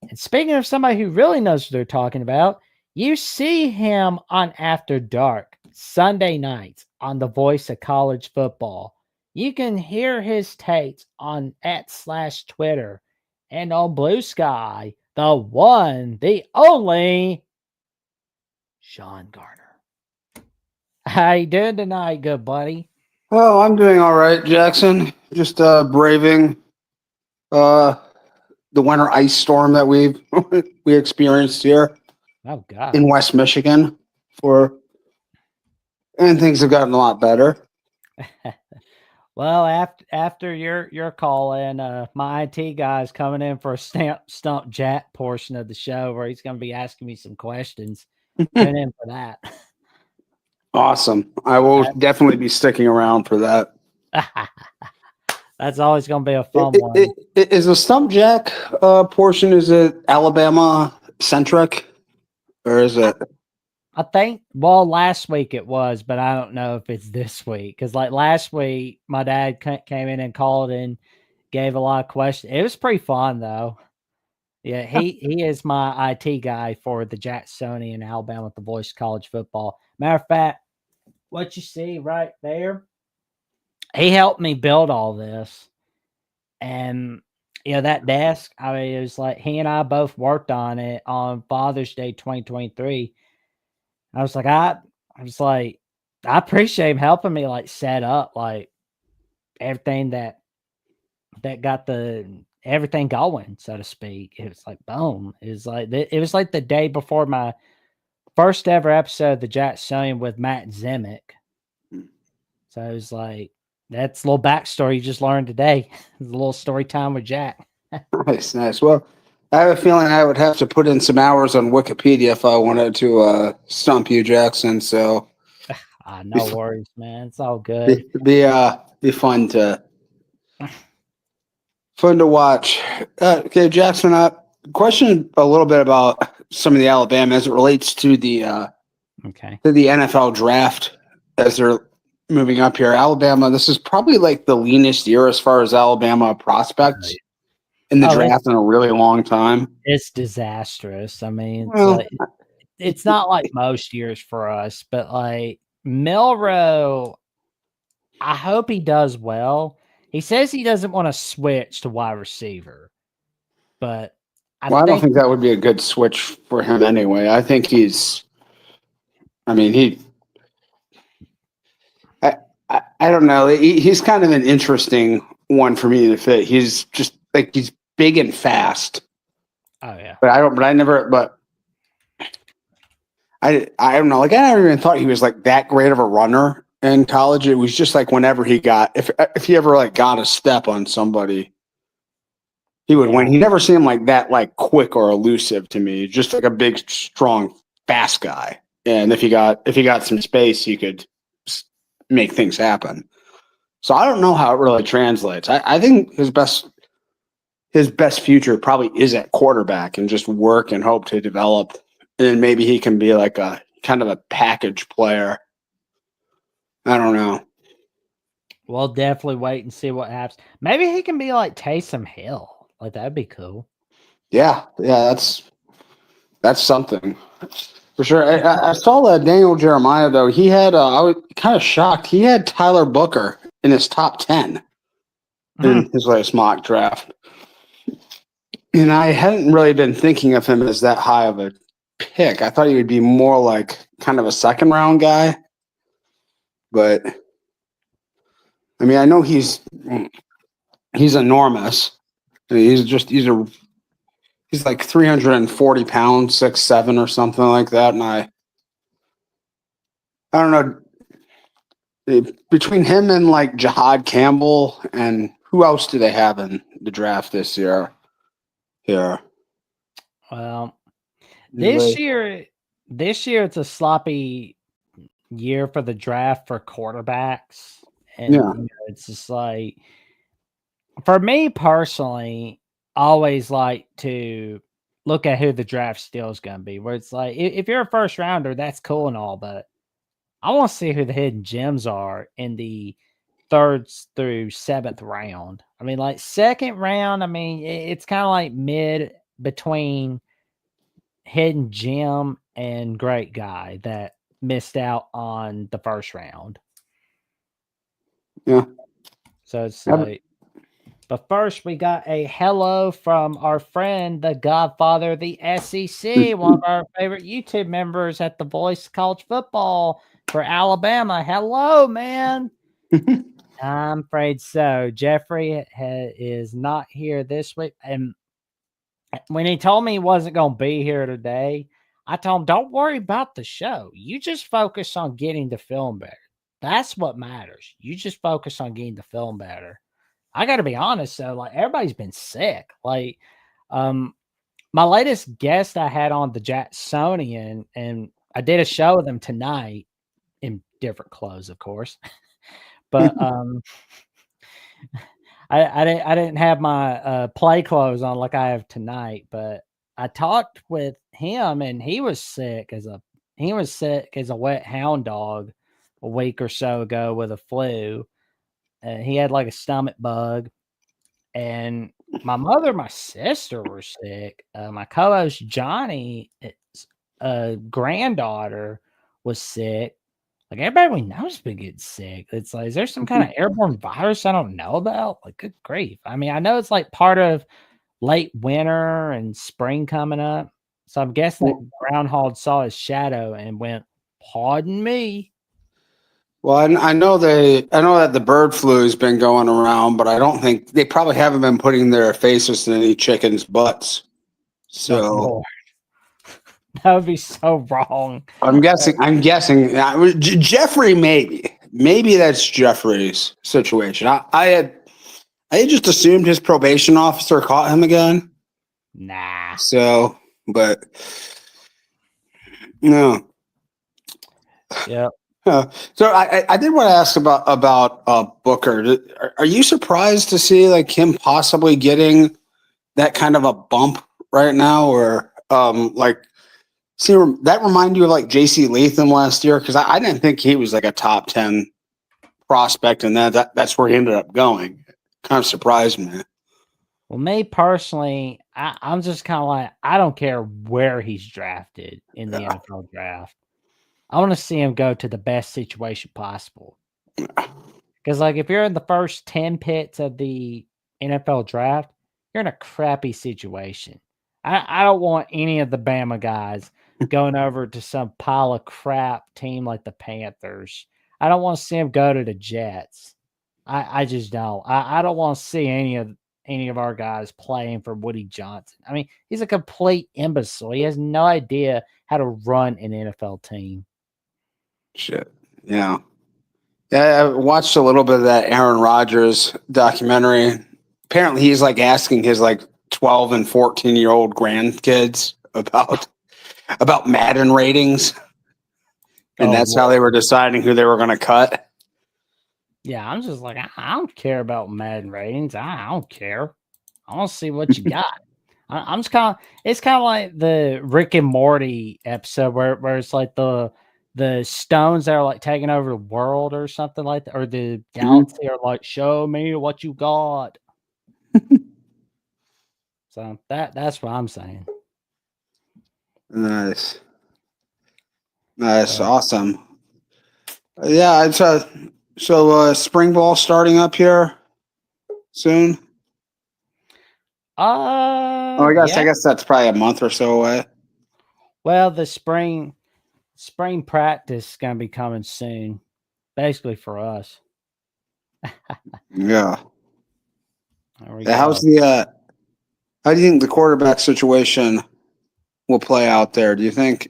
And speaking of somebody who really knows what they're talking about, you see him on After Dark Sunday nights on the Voice of College Football. You can hear his takes on @/Twitter and on Blue Sky. The one, the only, Sean Garner. How you doing tonight, good buddy? Oh, I'm doing all right, Jackson. Just braving the winter ice storm that we experienced here. Oh God! In West Michigan, and things have gotten a lot better. Well, after your call in, my IT guy's coming in for a stump Jack portion of the show where he's going to be asking me some questions. Tune in for that. Awesome. I will definitely be sticking around for that. That's always going to be a fun one. Is the stump Jack portion, is it Alabama centric, or is it? I think, last week it was, but I don't know if it's this week. Because, like, last week, my dad came in and called and gave a lot of questions. It was pretty fun, though. Yeah, he is my IT guy for the Jacksonian Alabama with the Voice of College Football. Matter of fact, what you see right there, he helped me build all this. And, that desk, I mean, it was like he and I both worked on it on Father's Day 2023. I was like, I appreciate him helping me like set up like everything that got everything going, so to speak. It was like boom. It was like the day before my first ever episode of the Jacksonian with Matt Zimick. So it was like, that's a little backstory you just learned today. A little story time with Jack. Nice. Well, I have a feeling I would have to put in some hours on Wikipedia if I wanted to stump you, Jackson. So, no worries, man. It's all good. Be fun to watch. Okay, Jackson. Question a little bit about some of the Alabama as it relates to the NFL draft as they're moving up here. Alabama. This is probably like the leanest year as far as Alabama prospects. in the draft in a really long time. It's disastrous. I mean, Well, it's not like most years for us, but like Milroe, I hope he does well. He says he doesn't want to switch to wide receiver, but I don't think that would be a good switch for him anyway. I think I don't know. He's kind of an interesting one for me to fit. He's just like, he's big and fast. Oh yeah. But I don't know. Like, I never even thought he was like that great of a runner in college. It was just like whenever if he ever like got a step on somebody, he would win. He never seemed like that, like quick or elusive to me. Just like a big, strong, fast guy. And if he got some space, he could make things happen. So I don't know how it really translates. I think his best future probably is at quarterback and just work and hope to develop. And then maybe he can be like a kind of a package player. I don't know. We'll definitely wait and see what happens. Maybe he can be like Taysom Hill. Like, that'd be cool. Yeah, that's something for sure. I saw that Daniel Jeremiah though. He had I was kind of shocked. He had Tyler Booker in his top 10 in his latest mock draft, and I hadn't really been thinking of him as that high of a pick. I thought he would be more like kind of a second round guy, but I mean, I know he's enormous. I mean, he's like 340 pounds, 6'7" or something like that. And I don't know, between him and like Jahad Campbell and who else do they have in the draft this year? Here. Well, this year it's a sloppy year for the draft for quarterbacks. And you know, it's just like, for me personally, I always like to look at who the draft still is going to be, where it's like, if you're a first rounder, that's cool and all, but I want to see who the hidden gems are in the 3rd through 7th round. I mean, like 2nd round, I mean, it's kind of like mid between hidden gem and great guy that missed out on the 1st round. Yeah. So it's like, but first we got a hello from our friend, the Godfather of the SEC, one of our favorite YouTube members at the Voice of College Football for Alabama. Hello, man. I'm afraid so. Jeffrey is not here this week. And when he told me he wasn't going to be here today, I told him, don't worry about the show. You just focus on getting the film better. That's what matters. You just focus on getting the film better. I got to be honest, though, like, everybody's been sick. Like, my latest guest I had on, the Jacksonian, and I did a show with him tonight in different clothes, of course. But I didn't have my play clothes on like I have tonight. But I talked with him, and he was sick as a wet hound dog a week or so ago with a flu. He had like a stomach bug, and my mother, my sister were sick. My co-host Johnny's granddaughter was sick. Like, everybody we know has been getting sick. It's like, is there some kind of airborne virus I don't know about? Like, good grief. I mean, I know it's like part of late winter and spring coming up. So I'm guessing that groundhog saw his shadow and went, pardon me. Well, I know that the bird flu has been going around, but I don't think they probably haven't been putting their faces in any chickens' butts. So that would be so wrong. I'm guessing Jeffrey, maybe that's Jeffrey's situation. I had just assumed his probation officer caught him again. Nah. So, but no. Yep. So I did want to ask about Booker. Are you surprised to see like him possibly getting that kind of a bump right now, or see that remind you of like J.C. Latham last year? Because I didn't think he was like a top 10 prospect, and that's where he ended up going. Kind of surprised me. Well, me personally, I'm just kind of like, I don't care where he's drafted in the NFL draft. I want to see him go to the best situation possible. Because, like, if you're in the first 10 picks of the NFL draft, you're in a crappy situation. I don't want any of the Bama guys going over to some pile of crap team like the Panthers. I don't want to see him go to the Jets. I just don't. I don't want to see any of our guys playing for Woody Johnson. I mean, he's a complete imbecile. He has no idea how to run an NFL team. Shit. Yeah. Yeah, I watched a little bit of that Aaron Rodgers documentary. Apparently, he's like asking his like 12 and 14-year-old grandkids about Madden ratings, and that's how they were deciding who they were going to cut. Yeah, I'm just like, I don't care about Madden ratings. I don't care. I want to see what you got. I'm just it's kind of like the Rick and Morty episode where it's like the stones that are like taking over the world or something like that, or the galaxy are like, show me what you got. So that's what I'm saying. Nice. Awesome. Yeah, it's spring ball starting up here soon. I guess that's probably a month or so away. Well, the spring practice is gonna be coming soon, basically for us. Yeah. How's how do you think the quarterback situation will play out there? Do you think?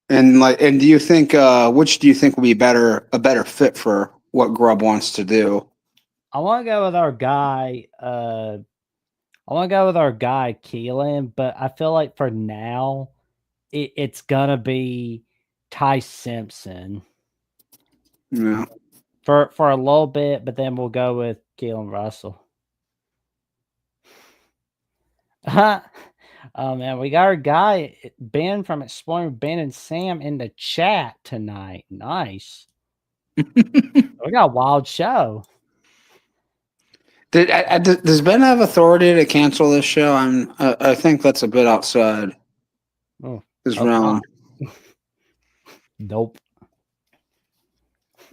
And do you think which do you think will be a better fit for what Grubb wants to do? I want to go with our guy. Keelan, but I feel like for now, it's gonna be Ty Simpson. Yeah. For a little bit, but then we'll go with Keelan Russell. Oh man, we got our guy Ben from Exploring Ben and Sam in the chat tonight. Nice. We got a wild show. Does Ben have authority to cancel this show? I think that's a bit outside his realm. Nope.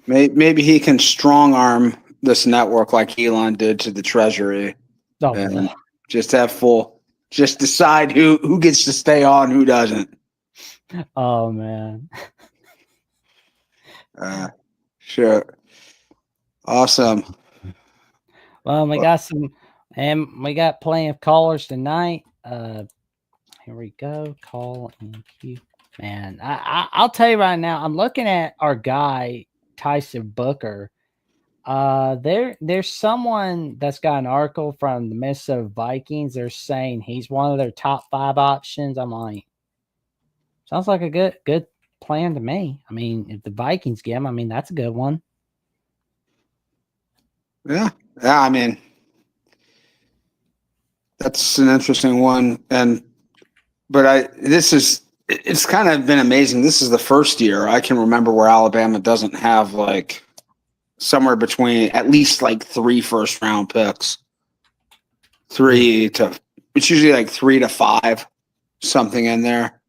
Maybe he can strong arm this network like Elon did to the Treasury, and just decide who gets to stay on, who doesn't. Oh man. Sure. Awesome. Well, we got plenty of callers tonight. Here we go. Call and queue. Man, I'll tell you right now, I'm looking at our guy, Tyson Booker. There's someone that's got an article from the Minnesota Vikings. They're saying he's one of their top 5 options. I'm like, sounds like a good plan to me. I mean, if the Vikings get him, I mean, that's a good one. Yeah. I mean, that's an interesting one. But it's kind of been amazing. This is the first year I can remember where Alabama doesn't have like somewhere between at least like 3 first-round picks. It's usually like 3 to 5, something in there.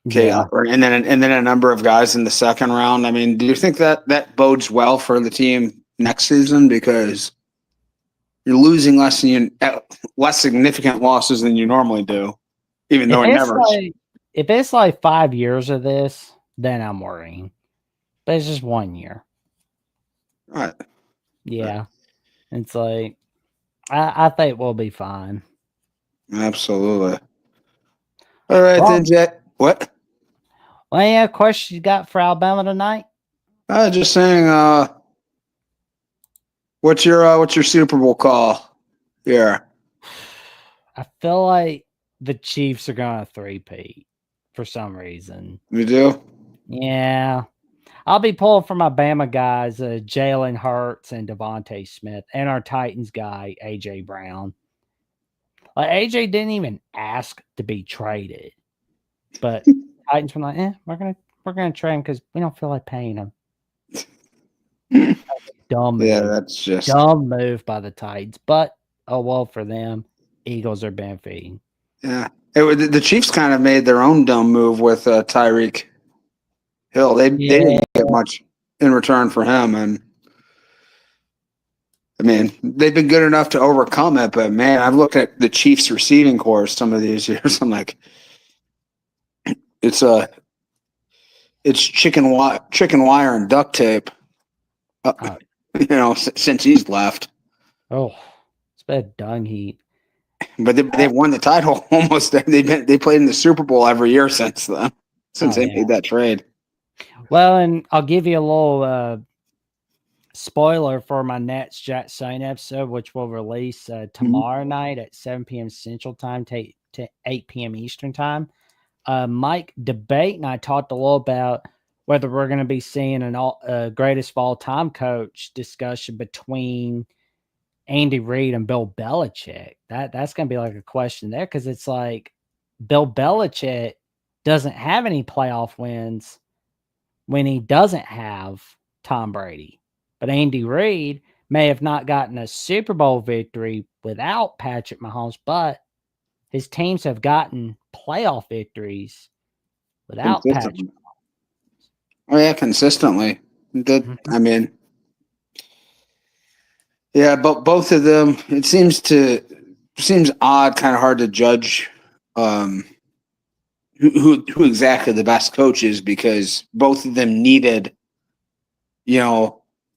Okay, yeah. And then a number of guys in the second round. I mean, do you think that bodes well for the team next season, because you're losing less significant losses than you normally do, even though if it's like 5 years of this, then I'm worrying. But it's just 1 year. Right. Yeah. It's like I think we'll be fine. Absolutely. All right, then, Jack. What? Well, any questions you got for Alabama tonight? Just saying, what's your Super Bowl call here? I feel like the Chiefs are going to 3-peat for some reason. You do? Yeah. I'll be pulling for my Bama guys, Jalen Hurts and Devontae Smith, and our Titans guy, A.J. Brown. Like, A.J. didn't even ask to be traded. But Titans were like, we're gonna trade him because we don't feel like paying him. Dumb move. Yeah, that's just dumb move by the Titans. But oh well for them. Eagles are benefiting. Yeah. The Chiefs kind of made their own dumb move with Tyreek Hill. They didn't get much in return for him, and I mean they've been good enough to overcome it. But man, I've looked at the Chiefs receiving corps some of these years. I'm like, it's chicken wire and duct tape. Since he's left. Oh, it's been a dung heap. But they've won the title almost. They played in the Super Bowl every year since then. They made that trade. Well, and I'll give you a little spoiler for my next Jack Sane episode, which will release tomorrow night at 7 p.m. Central Time to 8 p.m. Eastern Time. Mike Debate and I talked a little about whether we're going to be seeing an greatest of all time coach discussion between Andy Reid and Bill Belichick. That's going to be like a question there, because it's like Bill Belichick doesn't have any playoff wins when he doesn't have Tom Brady. But Andy Reid may have not gotten a Super Bowl victory without Patrick Mahomes, but his teams have gotten playoff victories without Patrick Mahomes. Oh yeah, consistently. I mean, yeah, but both of them, it seems odd, kind of hard to judge who exactly the best coach is, because both of them needed,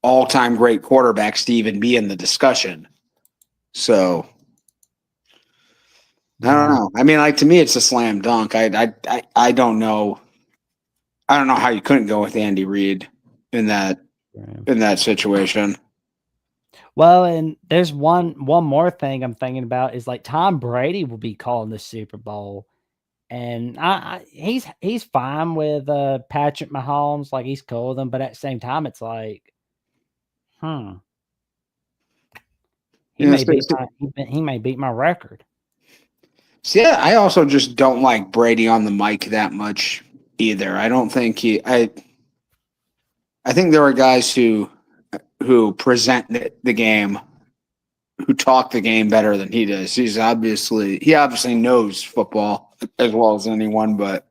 all-time great quarterbacks to even be in the discussion. So I don't know. I mean, like, to me, it's a slam dunk. I don't know. I don't know how you couldn't go with Andy Reid in that situation. Well, and there's one more thing I'm thinking about is, like, Tom Brady will be calling the Super Bowl, and he's fine with Patrick Mahomes, like, he's cool with him, but at the same time, it's like, he may beat my record. See, I also just don't like Brady on the mic that much either. I don't think I think there are guys who present the game, who talk the game better than he does. He obviously knows football as well as anyone, but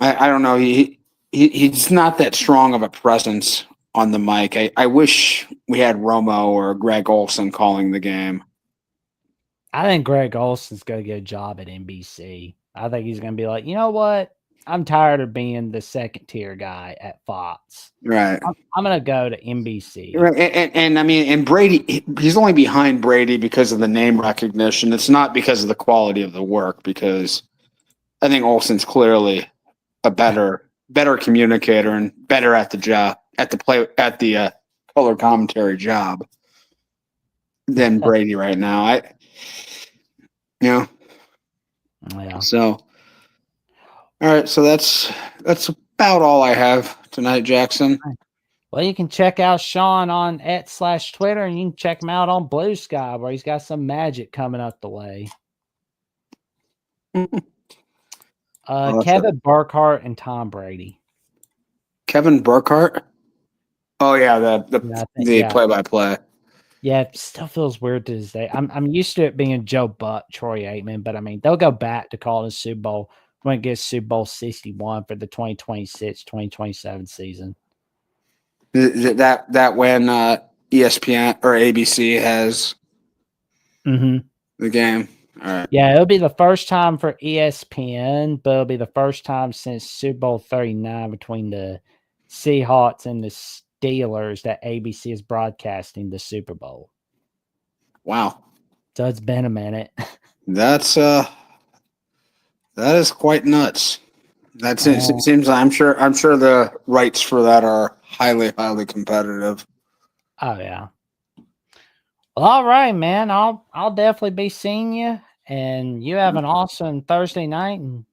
I don't know. He's not that strong of a presence on the mic. I wish we had Romo or Greg Olson calling the game. I think Greg Olson's going to get a job at NBC. I think he's going to be like, you know what? I'm tired of being the second tier guy at Fox. Right. I'm going to go to NBC. Right. And I mean, and Brady, he's only behind Brady because of the name recognition. It's not because of the quality of the work, because I think Olson's clearly a better communicator and better at the job, at the color commentary job than Brady right now. Yeah. So, all right. So that's about all I have tonight, Jackson. Well, you can check out Sean on @/Twitter, and you can check him out on Blue Sky, where he's got some magic coming up the way. Kevin Burkhardt and Tom Brady. Kevin Burkhardt? Oh yeah, the play-by-play. Yeah, it still feels weird to this day. I'm used to it being Joe Buck, Troy Aikman, but I mean, they'll go back to calling the Super Bowl when it gets Super Bowl 61 for the 2026-2027 season. That when ESPN or ABC has the game? All right. Yeah, it'll be the first time for ESPN, but it'll be the first time since Super Bowl 39 between the Seahawks and the Steelers that ABC is broadcasting the Super Bowl. Wow. So it's been a minute. That is quite nuts. It seems I'm sure the rights for that are highly, highly competitive. Oh yeah. Well, all right, man. I'll definitely be seeing you, and you have an awesome Thursday night. And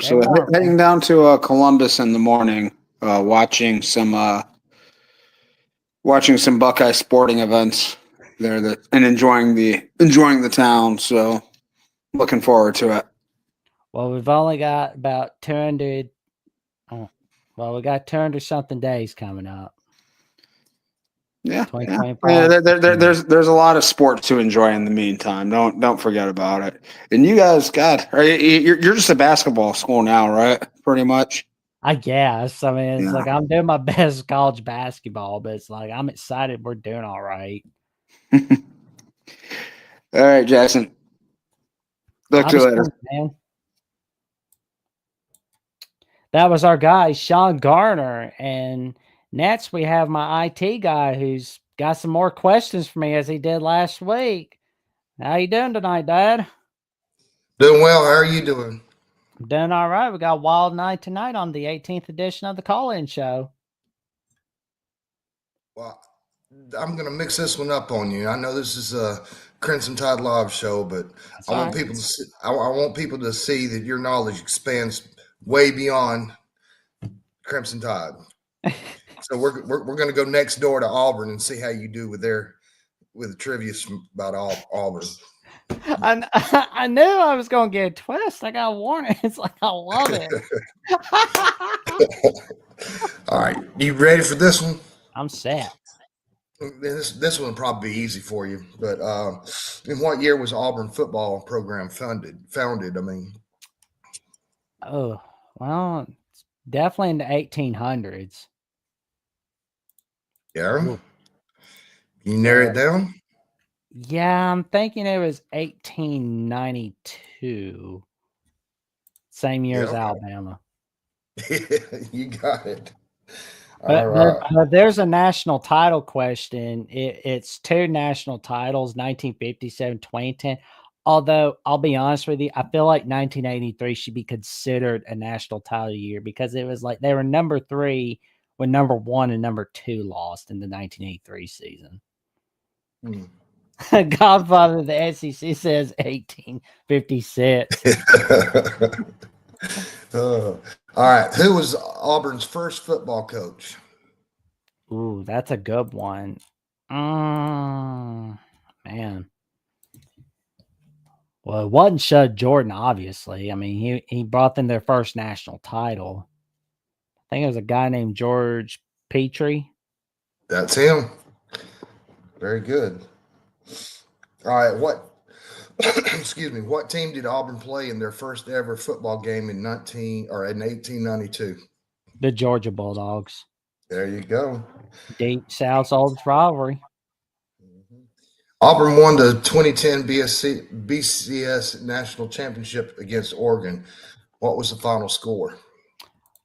so heading down to Columbus in the morning, watching some Buckeye sporting events there, and enjoying the town. So looking forward to it. Well, we've only got about 200. We got 200 something days coming up. Yeah. 2025. There's a lot of sport to enjoy in the meantime. Don't forget about it. And you guys, God, you're just a basketball school now, right? Pretty much. I guess. I mean, it's Yeah. like I'm doing my best college basketball, but it's like I'm excited we're doing all right. All right, Jackson. Talk to you later. Man. That was our guy, Sean Garner. And next we have my IT guy who's got some more questions for me as he did last week. How you doing tonight, Dad? Doing well. How are you doing? I'm doing all right. We got a wild night tonight on the 18th edition of the call-in show. Well, I'm going to mix this one up on you. I know this is a Crimson Tide Live show, but I want people to see, I want people to see that your knowledge expands way beyond Crimson Tide. So we're going to go next door to Auburn and see how you do with the trivia about Auburn. I knew I was going to get a twist. I got a warning. It's like, I love it. All right. You ready for this one? I'm set. This one will probably be easy for you, but in what year was Auburn football program founded? I mean, oh, well, it's definitely in the 1800s. Yeah. Can you narrow it down? Yeah, I'm thinking it was 1892. Same year as Alabama. You got it. But there's a national title question. It's two national titles, 1957, 2010. Although I'll be honest with you, I feel like 1983 should be considered a national title year because it was like they were number 3 when number 1 and number 2 lost in the 1983 season. Godfather of the SEC says 1856. All right. Who was Auburn's first football coach? Ooh, that's a good one. Man. Well, it wasn't Shug Jordan, obviously. I mean, he brought them their first national title. I think it was a guy named George Petrie. That's him. Very good. All right. What team did Auburn play in their first ever football game in 1892? The Georgia Bulldogs. There you go. Deep South's oldest rivalry. Auburn won the 2010 BCS National Championship against Oregon. What was the final score?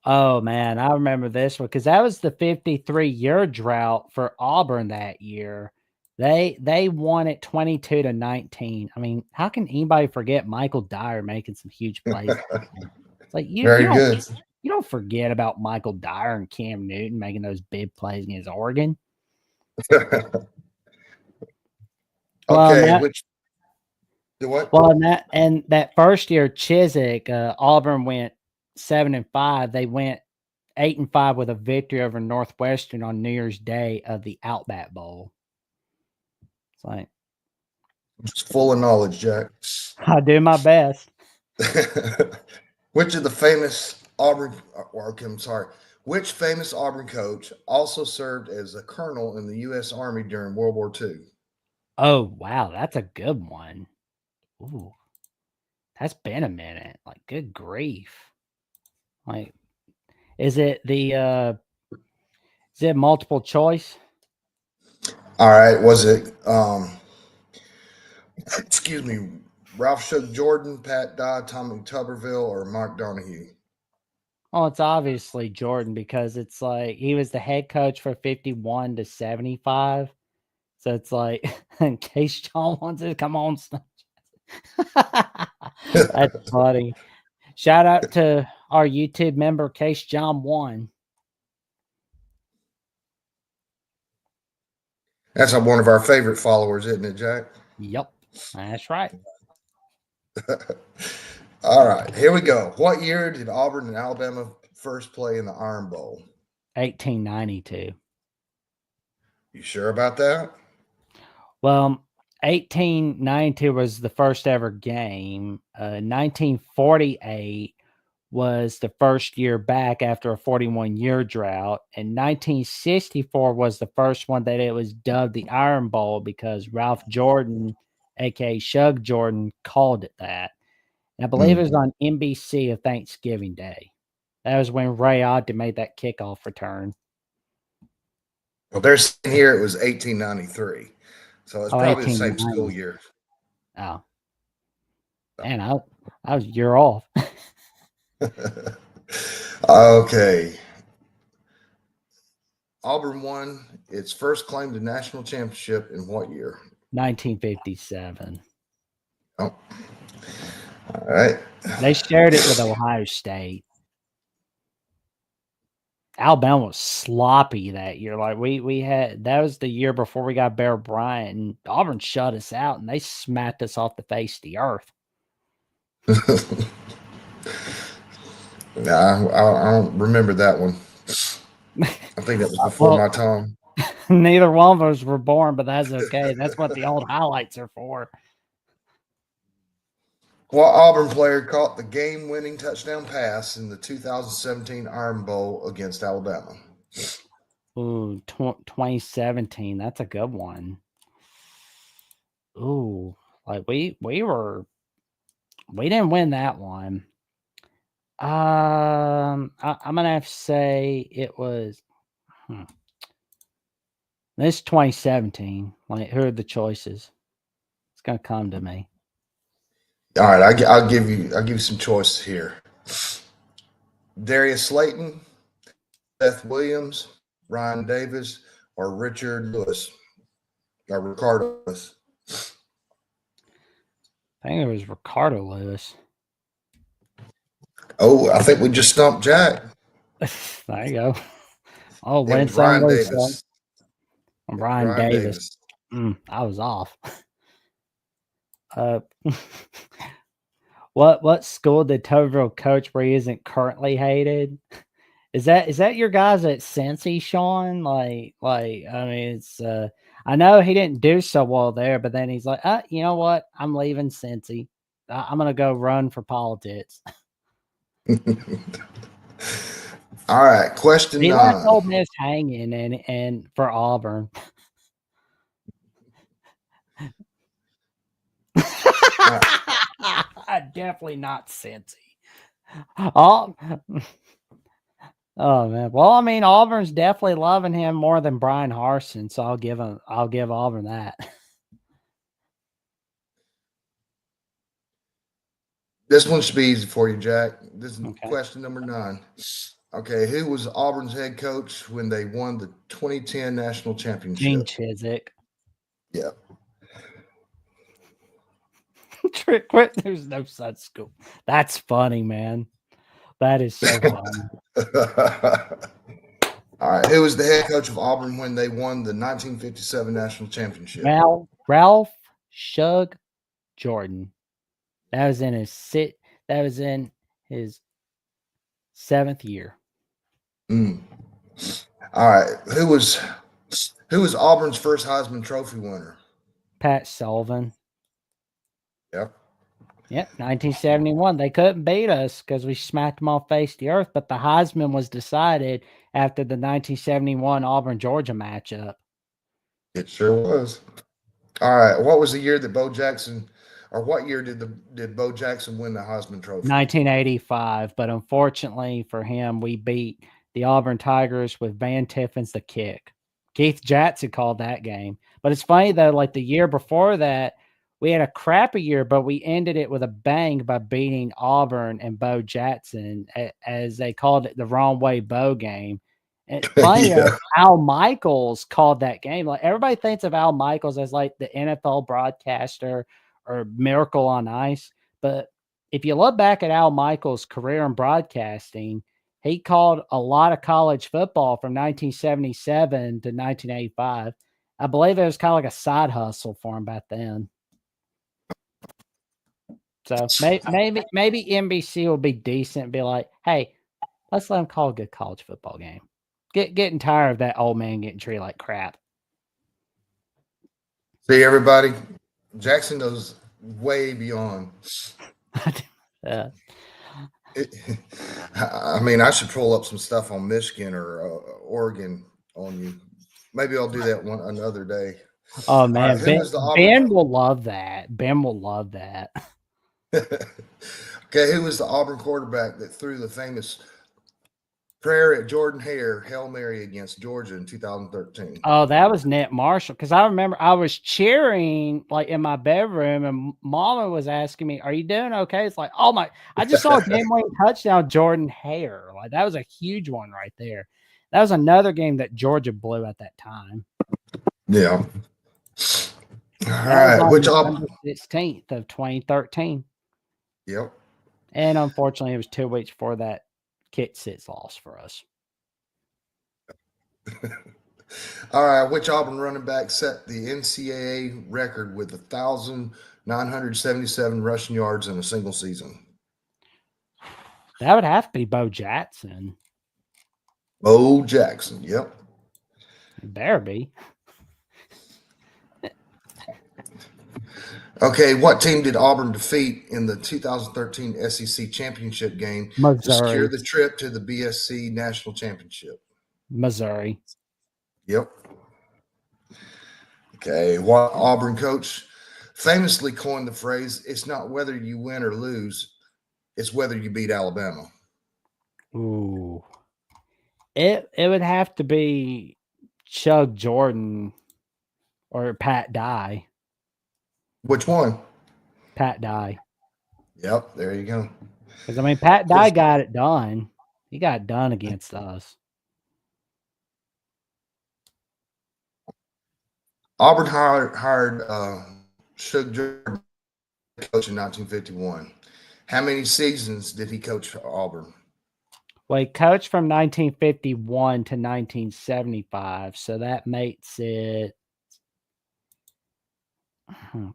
Oh, man, I remember this one because that was the 53-year drought for Auburn that year. They won it 22-19. I mean, how can anybody forget Michael Dyer making some huge plays? It's like you don't forget about Michael Dyer and Cam Newton making those big plays against Oregon. Okay, what? Well, that first year, Chiswick, Auburn went 7-5. They went 8-5 with a victory over Northwestern on New Year's Day of the Outback Bowl. It's like just full of knowledge, Jack. I do my best. Which famous Auburn coach also served as a colonel in the U.S. Army during World War II? Oh, wow. That's a good one. Ooh, that's been a minute. Like, good grief. Like, is it multiple choice? All right. Was it, Ralph Shug Jordan, Pat Dodd, Tommy Tuberville, or Mark Donahue? Oh, it's obviously Jordan because it's like he was the head coach for 51-75. So it's like, in case John wants to come on. That's funny. Shout out to our YouTube member, Case John 1. That's one of our favorite followers, isn't it, Jack? Yep, that's right. All right, here we go. What year did Auburn and Alabama first play in the Iron Bowl? 1892. You sure about that? Well, 1892 was the first ever game. 1948 was the first year back after a 41-year drought. And 1964 was the first one that it was dubbed the Iron Bowl because Ralph Jordan, aka Shug Jordan, called it that. And I believe it was on NBC of Thanksgiving Day. That was when Ray Ogden made that kickoff return. Well, they're saying here it was 1893. So it's probably the same 1890. school year. Oh. Man, I was a year off. Okay. Auburn won its first claim to national championship in what year? 1957. Oh. All right. They shared it with Ohio State. Alabama was sloppy that year. Like we had that was the year before we got Bear Bryant, and Auburn shut us out and they smacked us off the face of the earth. Nah, I don't remember that one. I think that was before my time. Neither one of us were born, but that's okay. That's what the old highlights are for. What Auburn player caught the game-winning touchdown pass in the 2017 Iron Bowl against Alabama? Ooh, 2017. That's a good one. Ooh, like we didn't win that one. I'm gonna have to say it was. This 2017. Like, who are the choices? It's gonna come to me. All right, I'll give you some choices here. Darius Slayton, Seth Williams, Ryan Davis, or Richard Lewis, or Ricardo Lewis. I think it was Ricardo Lewis. Oh, I think we just stumped Jack. There you go. Oh, It was Ryan Davis. Ryan Davis. I was off. What school did Toville coach where he isn't currently hated? Is that your guys at Cincy, Sean? Like I mean, it's I know he didn't do so well there, but then he's like, you know what? I'm leaving Cincy. I'm gonna go run for politics. All right, question He 9. left Ole Miss hanging and for Auburn. Definitely not Cincy. Oh man. Well, I mean, Auburn's definitely loving him more than Brian Harsin, so I'll give Auburn that. This one should be easy for you, Jack. This is Okay. question number 9. Okay, who was Auburn's head coach when they won the 2010 national championship? Gene Chizik. Yeah. Trick, there's no such school. That's funny, man. That is so funny. All right. Who was the head coach of Auburn when they won the 1957 national championship? Ralph Shug Jordan. That was in his 7th year. All right. Who was Auburn's first Heisman Trophy winner? Pat Sullivan. Yep. Yep, 1971. They couldn't beat us because we smacked them off face the earth, but the Heisman was decided after the 1971 Auburn-Georgia matchup. It sure was. All right. What was the year that Bo Jackson, or what year did Bo Jackson win the Heisman Trophy? 1985, but unfortunately for him, we beat the Auburn Tigers with Van Tiffin's the kick. Keith Jackson called that game. But it's funny, though, like the year before that, we had a crappy year, but we ended it with a bang by beating Auburn and Bo Jackson, as they called it the wrong way Bo game. And funny, Al Michaels called that game. Like, everybody thinks of Al Michaels as like the NFL broadcaster or Miracle on Ice. But if you look back at Al Michaels' career in broadcasting, he called a lot of college football from 1977 to 1985. I believe it was kind of like a side hustle for him back then. So maybe NBC will be decent and be like, hey, let's let him call a good college football game. Getting tired of that old man getting treated like crap. See, everybody, Jackson goes way beyond. I mean, I should pull up some stuff on Michigan or Oregon on you. Maybe I'll do that one another day. Oh All right, man, who was the Ben will love that. Ben will love that. Okay, who was the Auburn quarterback that threw the famous prayer at Jordan Hare Hail Mary against Georgia in 2013? Oh, that was Ned Marshall. Because I remember I was cheering like in my bedroom, and Mama was asking me, "Are you doing okay?" It's like, oh my! I just saw a game-winning touchdown, Jordan Hare. Like that was a huge one right there. That was another game that Georgia blew at that time. Yeah. All That right, was which on Auburn? November 16th of 2013. Yep. And unfortunately, it was 2 weeks before that kick six loss for us. All right, which Auburn running back set the NCAA record with 1,977 rushing yards in a single season? That would have to be Bo Jackson. Bo Jackson. Yep. It better be. Okay, what team did Auburn defeat in the 2013 SEC championship game to secure Missouri. the trip to the BSC National Championship? Missouri. Yep. Okay, what Auburn coach famously coined the phrase, "It's not whether you win or lose, it's whether you beat Alabama"? Ooh. It would have to be Chug Jordan or Pat Dye. Which one? Pat Dye. Yep, there you go. Because I mean, Pat Dye got it done. He got it done against us. Auburn hired Shug Jordan coach in 1951. How many seasons did he coach for Auburn? Well, he coached from 1951 to 1975, so that makes it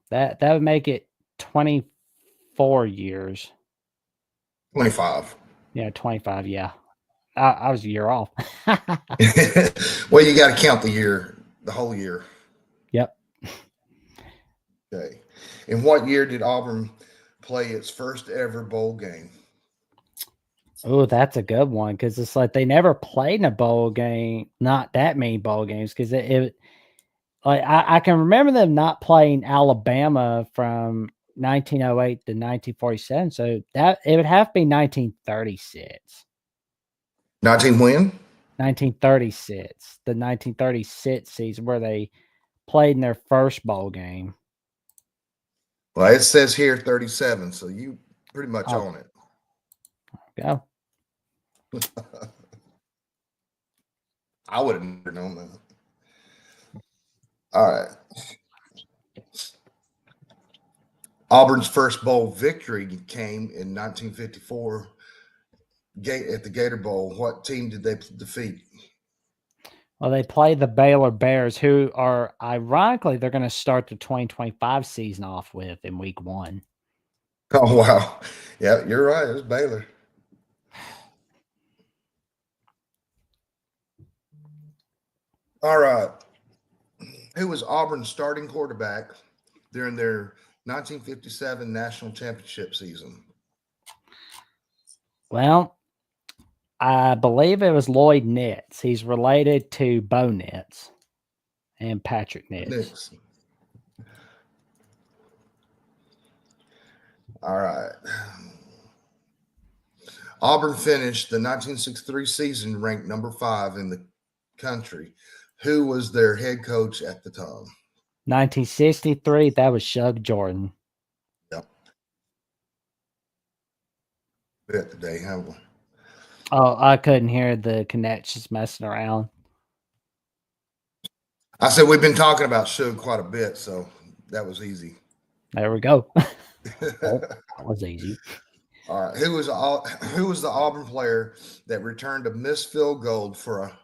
that would make it 24 years. 25. Yeah, 25. Yeah, I was a year off. Well, you got to count the whole year. Yep. Okay. In what year did Auburn play its first ever bowl game? Oh, that's a good one because it's like they never played in a bowl game, not that many bowl games because it like I can remember them not playing Alabama from 1908 to 1947. So that it would have to be 1936. 19 when? 1936. The 1936 season where they played in their first bowl game. Well, it says here 37, so you pretty much own it. Go. I would have never known that. All right. Auburn's first bowl victory came in 1954 at the Gator Bowl. What team did they defeat? Well, they play the Baylor Bears, who are ironically they're going to start the 2025 season off with in week 1. Oh wow, yeah, you're right. It was Baylor. All right, who was Auburn's starting quarterback during their 1957 national championship season? Well, I believe it was Lloyd Nitz. He's related to Bo Nitz and Patrick Nitz. All right. Auburn finished the 1963 season ranked number 5 in the country. Who was their head coach at the time? 1963, that was Shug Jordan. Yep. Bet today, have one. Oh, I couldn't hear the connections messing around. I said we've been talking about Shug quite a bit, so that was easy. There we go. That was easy. All right. Who was the Auburn player that returned a missed field goal for a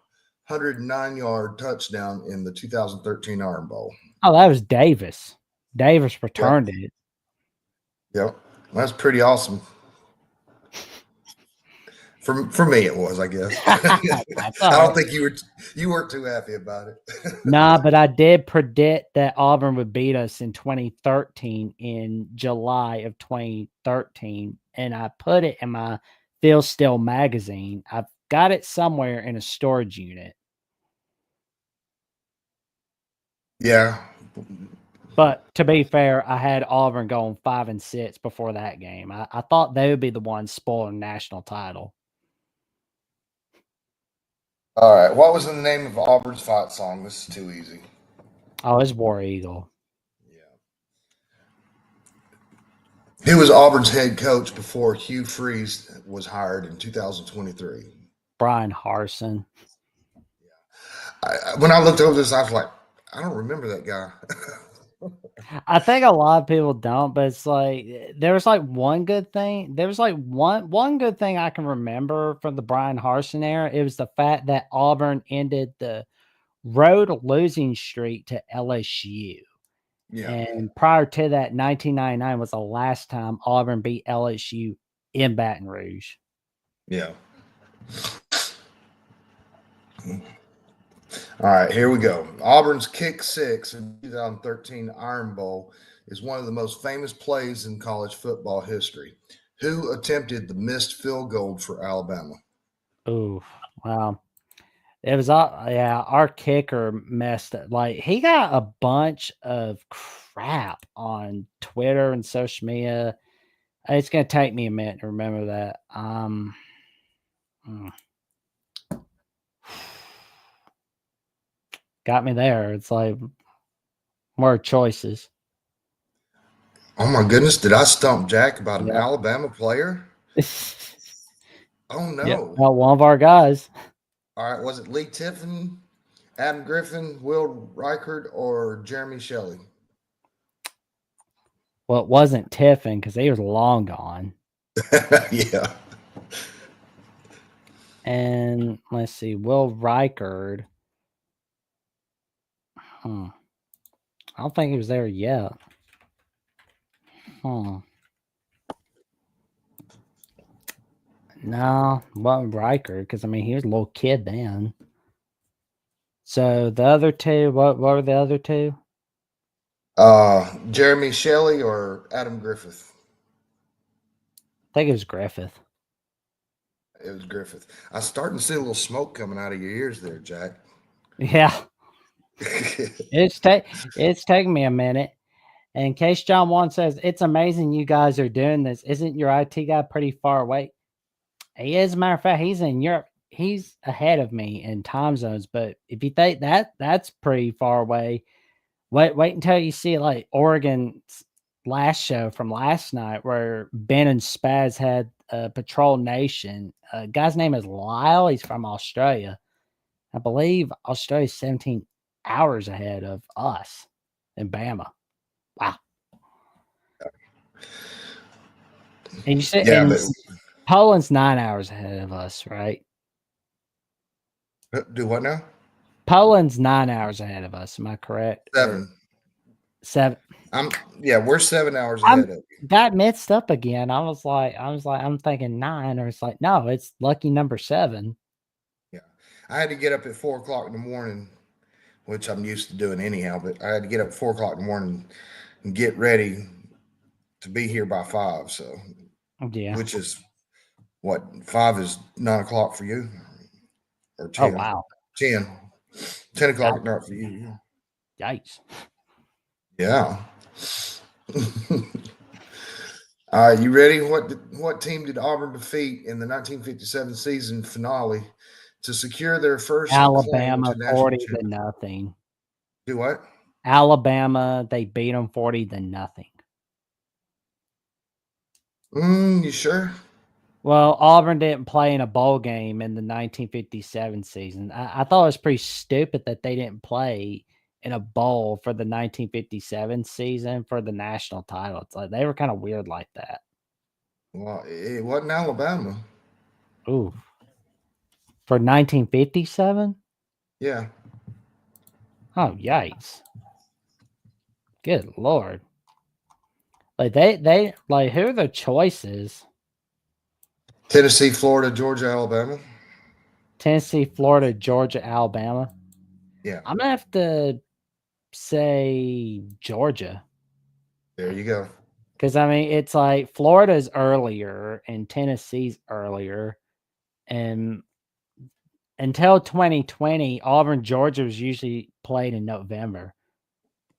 109-yard touchdown in the 2013 Iron Bowl? Oh, that was Davis. Davis returned it. Yep. That's pretty awesome. For me, it was, I guess. I don't think you weren't too happy about it. Nah, but I did predict that Auburn would beat us in 2013 in July of 2013, and I put it in my Feel Still magazine. I've got it somewhere in a storage unit. Yeah. But to be fair, I had Auburn going 5-6 before that game. I thought they would be the ones spoiling national title. All right. What was the name of Auburn's fight song? This is too easy. Oh, it's War Eagle. Who was Auburn's head coach before Hugh Freeze was hired in 2023? Brian Harsin. When I looked over this, I was like, I don't remember that guy. I think a lot of people don't, but it's like there was like one good thing. There was like one good thing I can remember from the Brian Harsin era. It was the fact that Auburn ended the road losing streak to LSU. Yeah. And prior to that, 1999 was the last time Auburn beat LSU in Baton Rouge. Yeah. All right, here we go. Auburn's kick six in 2013 Iron Bowl is one of the most famous plays in college football history. Who attempted the missed field goal for Alabama? Ooh, wow. It was our kicker messed up. Like he got a bunch of crap on Twitter and social media. It's gonna take me a minute to remember that. Got me there. It's like more choices. Oh my goodness, did I stump Jack about an Yeah. Alabama player? Oh no. Yeah, well, one of our guys. All right, was it Lee Tiffin, Adam Griffin, Will Reichard, or Jeremy Shelley? Well, it wasn't Tiffin because he was long gone. Yeah. And let's see, Will Reichard. I don't think he was there yet. No, wasn't Reichard because I mean he was a little kid then. So the other two, what were the other two? Jeremy Shelley or Adam Griffith? I think it was Griffith. It was Griffith. I was starting to see a little smoke coming out of your ears there, Jack. Yeah. It's taking me a minute. In case John Wan says, it's amazing you guys are doing this. Isn't your IT guy pretty far away? He is. As a matter of fact, he's in Europe. He's ahead of me in time zones. But if you think that's pretty far away, wait until you see like Oregon's last show from last night where Ben and Spaz had Patrol Nation. Guy's name is Lyle. He's from Australia. I believe Australia's 17 hours ahead of us in Bama. Wow. And you said Poland's 9 hours ahead of us, right? Do what now? Poland's 9 hours ahead of us. Am I correct? 7. 7. We're 7 hours ahead of you. Got mixed up again. I'm thinking 9, or it's like, no, it's lucky number 7. Yeah. I had to get up at 4 o'clock in the morning, which I'm used to doing anyhow, but I had to get up at 4 o'clock in the morning and get ready to be here by 5. So, yeah, which is what 5 is 9 o'clock for you, or 10? Oh wow, 10 o'clock at night for you. Yikes! Yeah. All right, you ready? What team did Auburn defeat in the 1957 season finale to secure their first Alabama, claim to 40-0. Do what? Alabama, they beat them 40-0. You sure? Well, Auburn didn't play in a bowl game in the 1957 season. I thought it was pretty stupid that they didn't play in a bowl for the 1957 season for the national title. It's like they were kind of weird like that. Well, it wasn't Alabama. Ooh. For 1957? Yeah. Oh, yikes. Good Lord. Like they like, who are the choices? Tennessee, Florida, Georgia, Alabama. Tennessee, Florida, Georgia, Alabama. Yeah. I'm gonna have to say Georgia. There you go. Because, I mean, it's like Florida's earlier and Tennessee's earlier. And until 2020, Auburn, Georgia was usually played in November.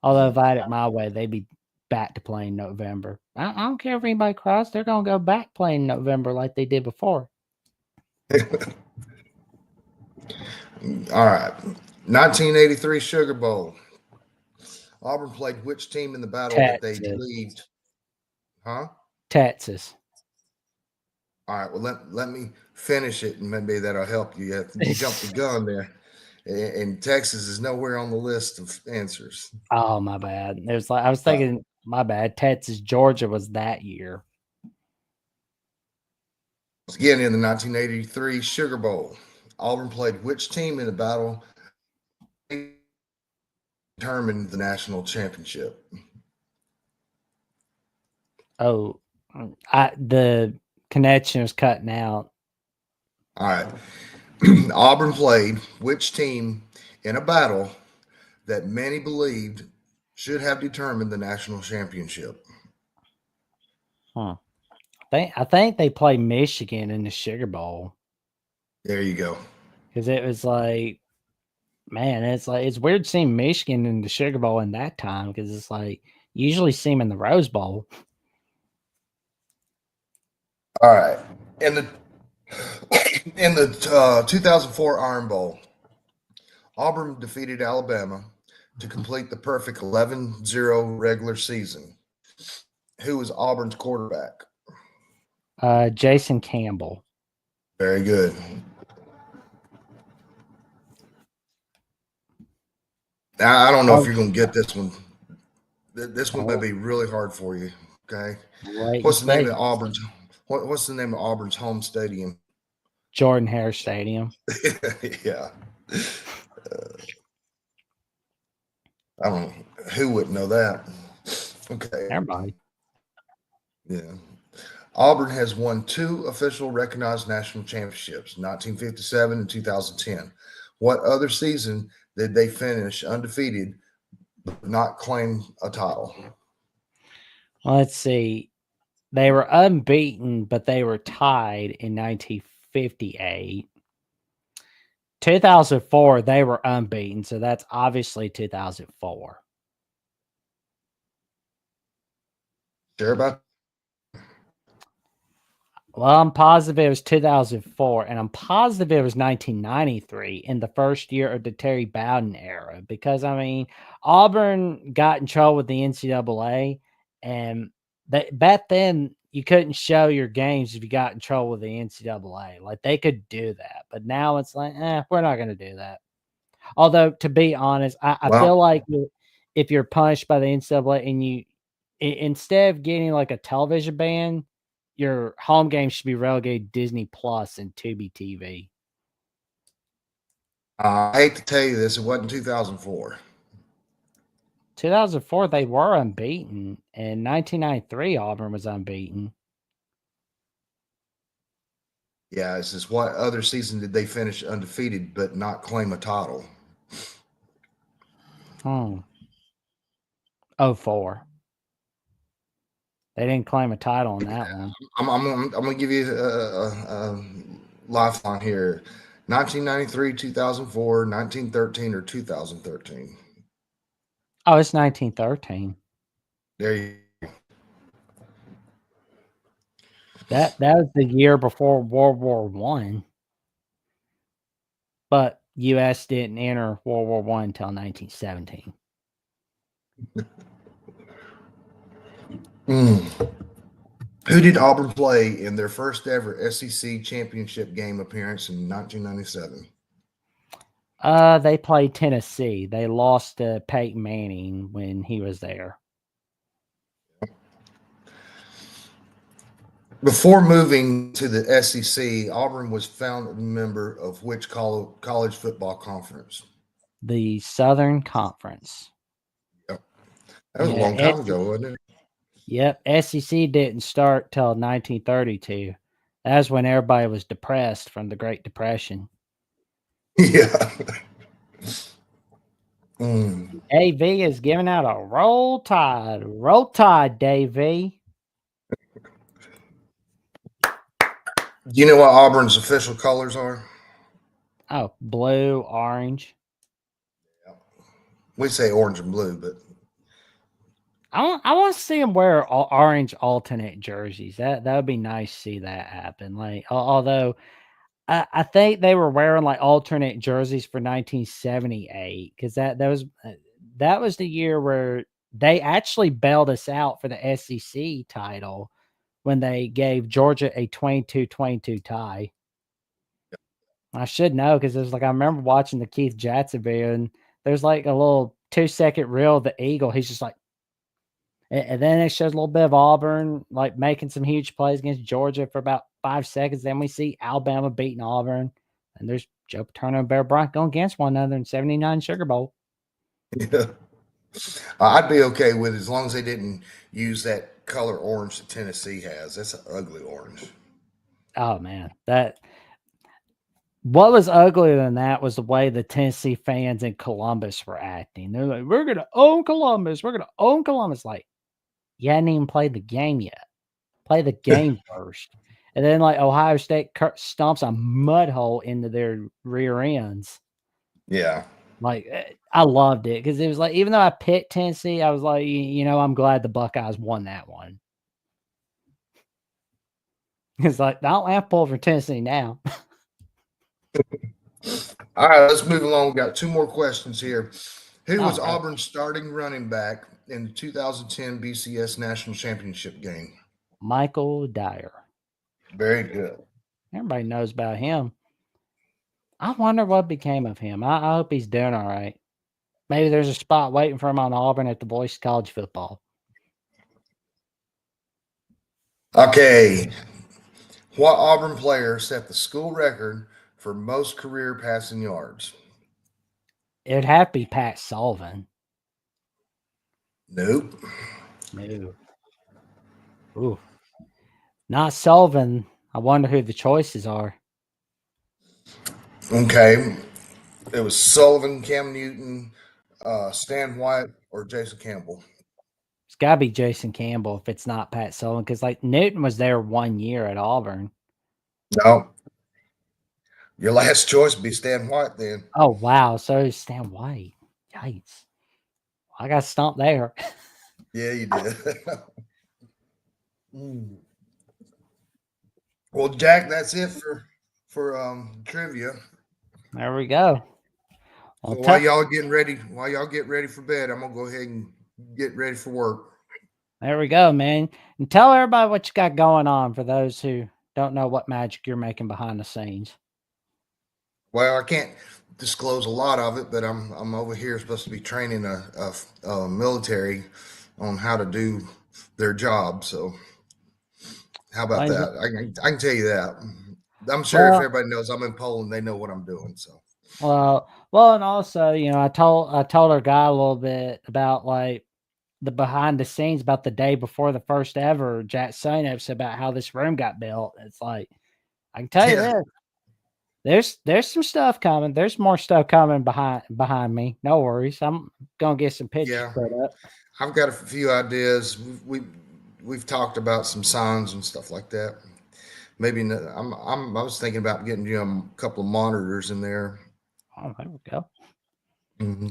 Although if I had it my way, they'd be back to playing November. I don't care if anybody cries. They're going to go back playing November like they did before. All right. 1983 Sugar Bowl. Auburn played which team in the battle that they Texas. believed? Huh? Texas. All right. Well, let me finish it, and maybe that'll help you. You jumped the gun there. And Texas is nowhere on the list of answers. Oh, my bad. There's like I was thinking, my bad. Texas, Georgia was that year. Again, in the 1983 Sugar Bowl, Auburn played which team in the battle determined the national championship? Oh, the connection was cutting out. All right. Auburn played which team in a battle that many believed should have determined the national championship? Huh. I think they played Michigan in the Sugar Bowl. There you go. Because it was like, man, it's weird seeing Michigan in the Sugar Bowl in that time, because it's like you usually see them in the Rose Bowl. All right. In the 2004 Iron Bowl, Auburn defeated Alabama to complete the perfect 11-0 regular season. Who was Auburn's quarterback? Jason Campbell. Very good. Now, I don't know if you're going to get this one. This one may be really hard for you. Okay. What's the name of Auburn's? What's the name of Auburn's home stadium? Jordan Hare Stadium. Yeah. I don't know. Who wouldn't know that? Okay. Everybody. Yeah. Auburn has won 2 official recognized national championships, 1957 and 2010. What other season did they finish undefeated but not claim a title? Well, let's see. They were unbeaten, but they were tied in 1958. 2004, they were unbeaten, so that's obviously 2004. Sure about? Well, I'm positive it was 2004, and I'm positive it was 1993 in the first year of the Terry Bowden era, because, I mean, Auburn got in trouble with the NCAA, and back then you couldn't show your games if you got in trouble with the NCAA. Like, they could do that, but now it's like, we're not going to do that. Although, to be honest, I feel like if you're punished by the NCAA and you, instead of getting like a television ban, your home game should be relegated to Disney Plus and Tubi TV. I hate to tell you this, it wasn't 2004. 2004, they were unbeaten. And 1993, Auburn was unbeaten. Yeah, it's just what other season did they finish undefeated but not claim a title? 04. They didn't claim a title on that one. I'm going to give you a lifeline here. 1993, 2004, 1913, or 2013? Oh, it's 1913. There you go. That was the year before World War I. But U.S. didn't enter World War I until 1917. Who did Auburn play in their first ever SEC championship game appearance in 1997? They played Tennessee. They lost to Peyton Manning when he was there. Before moving to the SEC, Auburn was founding member of which college football conference? The Southern Conference. Yep. That was a long time ago, wasn't it? Yep. SEC didn't start till 1932. That's when everybody was depressed from the Great Depression. Yeah. AV is giving out a roll tide. Roll tide, Davey. Do you know what Auburn's official colors are? Oh, blue, orange. We say orange and blue, but I want to see them wear orange alternate jerseys. That would be nice to see that happen. Like, although I think they were wearing like alternate jerseys for 1978 because that was the year where they actually bailed us out for the SEC title when they gave Georgia a 22-22 tie. I should know because there's like I remember watching the Keith Jackson video and there's like a little 2-second reel of the Eagle. He's just like. And then it shows a little bit of Auburn like making some huge plays against Georgia for about 5 seconds. Then we see Alabama beating Auburn. And there's Joe Paterno and Bear Bryant going against one another in 79 Sugar Bowl. yeah. I'd be okay with it as long as they didn't use that color orange that Tennessee has. That's an ugly orange. Oh, man. What was uglier than that was the way the Tennessee fans in Columbus were acting. They're like, we're going to own Columbus. We're going to own Columbus. Like, you hadn't even played the game yet. Play the game first. And then, like, Ohio State stomps a mud hole into their rear ends. Yeah. Like, I loved it because it was like, even though I picked Tennessee, I was like, I'm glad the Buckeyes won that one. It's like, I don't have to pull for Tennessee now. All right, let's move along. We got 2 more questions here. Who was All right. Auburn's starting running back in the 2010 BCS National Championship game? Michael Dyer. Very good. Everybody knows about him. I wonder what became of him. I hope he's doing all right. Maybe there's a spot waiting for him on Auburn at the boys' college football. Okay. What Auburn player set the school record for most career passing yards? It'd have to be Pat Sullivan. Nope. No. Ooh. Not Sullivan. I wonder who the choices are. Okay. It was Sullivan, Cam Newton, Stan White, or Jason Campbell. It's got to be Jason Campbell if it's not Pat Sullivan because, like, Newton was there 1 year at Auburn. No. Your last choice would be Stan White then. Oh, wow. So is Stan White. Yikes. I got stumped there. Yeah, you did. Well, Jack, that's it for trivia. There we go. So while y'all get ready for bed, I'm gonna go ahead and get ready for work. There we go, man. And tell everybody what you got going on for those who don't know what magic you're making behind the scenes. Well, I can't disclose a lot of it, but I'm over here supposed to be training a military on how to do their job. So how about that? I can tell you that. I'm sure if everybody knows I'm in Poland, they know what I'm doing. So well, and also, I told our guy a little bit about like the behind the scenes about the day before the first ever Jack Sonos about how this room got built. It's like I can tell you this. There's some stuff coming. There's more stuff coming behind me. No worries. I'm gonna get some pictures put up. I've got a few ideas. We've talked about some signs and stuff like that. Maybe I was thinking about getting a couple of monitors in there. Oh, there we go. Mm-hmm.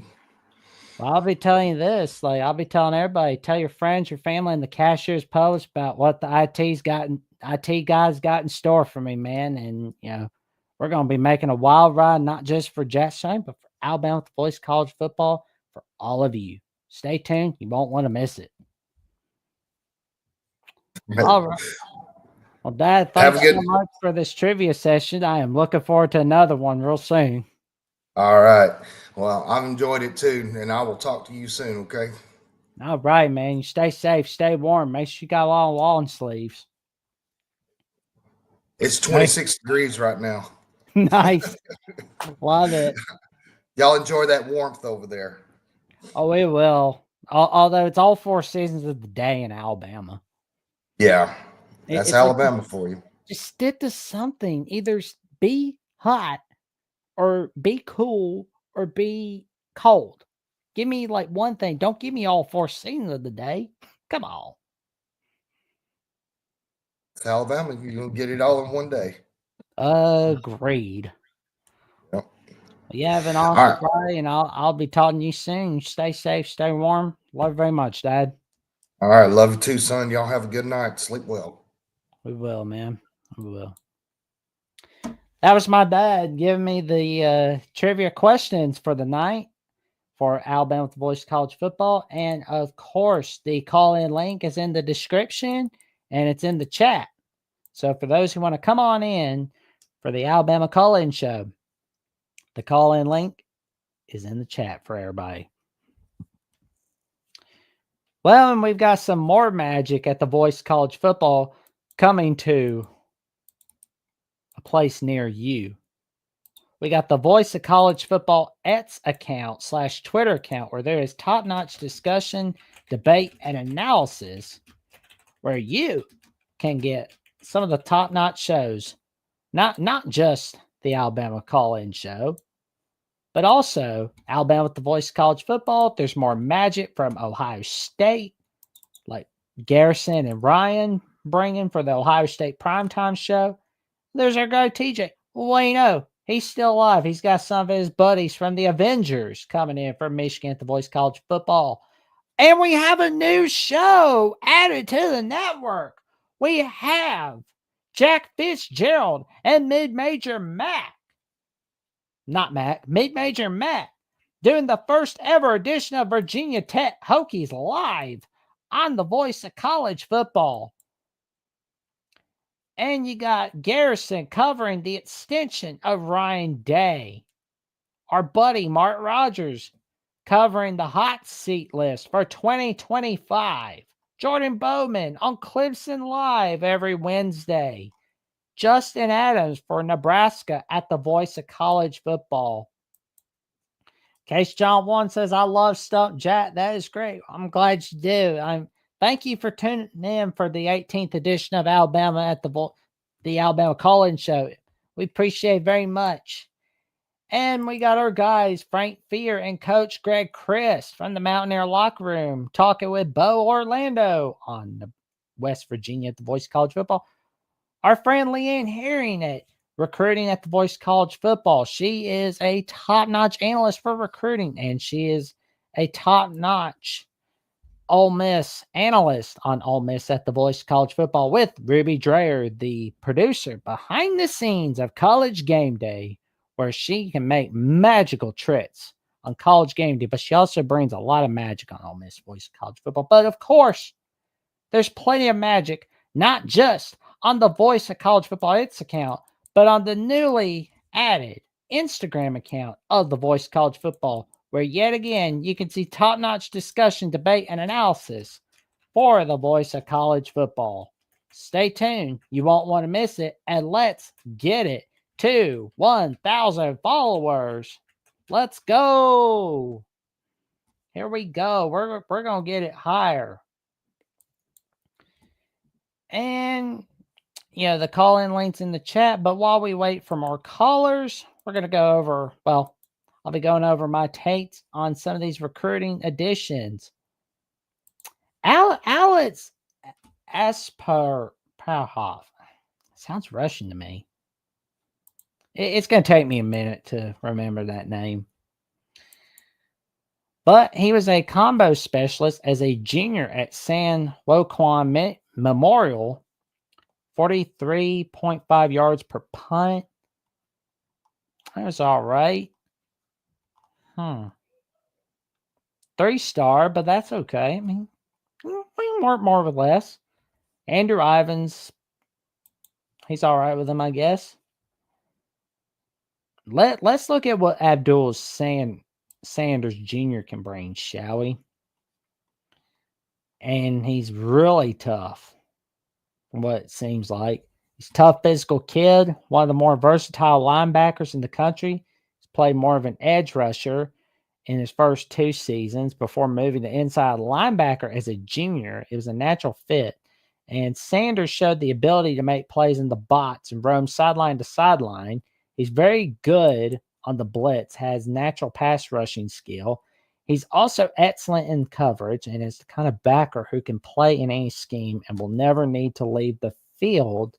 Well, I'll be telling you this. Like, I'll be telling everybody, tell your friends, your family, and the cashier's post about what the IT guys got in store for me, man. And we're gonna be making a wild ride, not just for Jackson, but for Alabama Boys College football for all of you. Stay tuned. You won't want to miss it. All right. Well, Dad, thanks so much for this trivia session. I am looking forward to another one real soon. All right. Well, I've enjoyed it too, and I will talk to you soon, okay? All right, man. You stay safe, stay warm. Make sure you got long sleeves. It's 26 degrees right now. Nice. Love it. Y'all enjoy that warmth over there. Oh, we will. Although it's all 4 seasons of the day in Alabama. Yeah. That's Alabama like, for you. Just stick to something. Either be hot or be cool or be cold. Give me like one thing. Don't give me all 4 seasons of the day. Come on. It's Alabama. You're going to get it all in one day. Agreed. Yep. You have an All awesome right. day, and I'll be talking to you soon. Stay safe, stay warm. Love you very much, Dad. All right. Love you too, son. Y'all have a good night. Sleep well. We will, man. We will. That was my dad giving me the trivia questions for the night for Alabama with the Voice College Football. And of course, the call in link is in the description and it's in the chat. So for those who want to come on in for the Alabama call in show, the call in link is in the chat for everybody. Well, and we've got some more magic at the Voice College Football coming to a place near you. We got the Voice of College Football X account / Twitter account where there is top-notch discussion, debate, and analysis where you can get some of the top-notch shows, not just the Alabama call-in show, but also Alabama with the Voice of College Football. There's more magic from Ohio State, like Garrison and Ryan bringing for the Ohio State primetime show. There's our guy TJ. Well, you know, he's still alive. He's got some of his buddies from the Avengers coming in from Michigan at the Voice College Football. And we have a new show added to the network. We have Jack Fitzgerald and Mid-Major Mac. Not Mac, Mid-Major Mac doing the first ever edition of Virginia Tech Hokies live on the Voice of College Football. And you got Garrison covering the extension of Ryan Day. Our buddy Mark Rogers covering the hot seat list for 2025. Jordan Bowman on Clemson Live every Wednesday. Justin Adams for Nebraska at the Voice of College Football. Case John 1 says, I love Stump Jack. That is great. I'm glad you do. Thank you for tuning in for the 18th edition of Alabama at the Alabama Call-In Show. We appreciate it very much. And we got our guys, Frank Fear and Coach Greg Christ from the Mountaineer Locker Room, talking with Bo Orlando on the West Virginia at the Voice College Football. Our friend Leanne Herring at Recruiting at the Voice College Football. She is a top-notch analyst for recruiting, and she is a top-notch Ole Miss analyst on Ole Miss at the Voice College Football with Ruby Dreyer, the producer behind the scenes of College Game Day, where she can make magical tricks on College Game Day, but she also brings a lot of magic on Ole Miss Voice College Football. But of course, there's plenty of magic, not just on the Voice of College Football It's account, but on the newly added Instagram account of the Voice College Football, where yet again you can see top-notch discussion, debate, and analysis for the Voice of College Football. Stay tuned. You won't want to miss it. And let's get it to 1,000 followers. Let's go. Here we go. We're going to get it higher. And the call-in link's in the chat. But while we wait for more callers, we're going to go over, I'll be going over my takes on some of these recruiting additions. Alex Asperhoff. Sounds Russian to me. It's going to take me a minute to remember that name. But he was a combo specialist as a junior at San Joaquin Memorial. 43.5 yards per punt. That was all right. 3-star, but that's okay. I mean, more or less. Andrew Ivins, he's all right with him, I guess. Let's look at what Abdul Sanders Jr. can bring, shall we? And he's really tough, from what it seems like. He's a tough physical kid, one of the more versatile linebackers in the country. He's played more of an edge rusher in his first 2 seasons before moving to inside linebacker as a junior. It was a natural fit. And Sanders showed the ability to make plays in the box and roam sideline to sideline. He's very good on the blitz, has natural pass rushing skill. He's also excellent in coverage and is the kind of backer who can play in any scheme and will never need to leave the field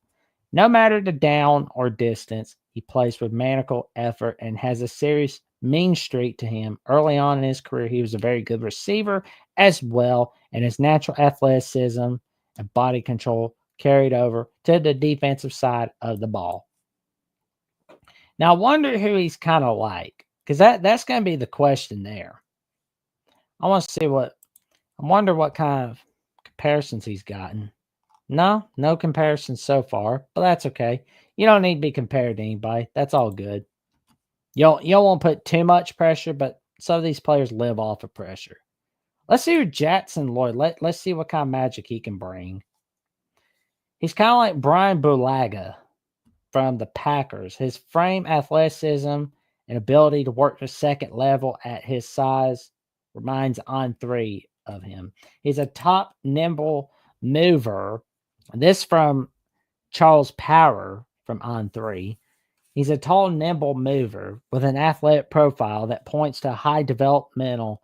No matter the down or distance, he plays with maniacal effort and has a serious mean streak to him. Early on in his career, he was a very good receiver as well, and his natural athleticism and body control carried over to the defensive side of the ball. Now, I wonder who he's kind of like, because that's going to be the question there. I want to see I wonder what kind of comparisons he's gotten. No comparisons so far, but that's okay. You don't need to be compared to anybody. That's all good. You don't want to put too much pressure, but some of these players live off of pressure. Let's see who Jackson Lloyd. Let's see what kind of magic he can bring. He's kind of like Brian Bulaga from the Packers. His frame, athleticism, and ability to work the second level at his size reminds On3 of him. He's a top nimble mover. This from Charles Power from On3. He's a tall, nimble mover with an athletic profile that points to high developmental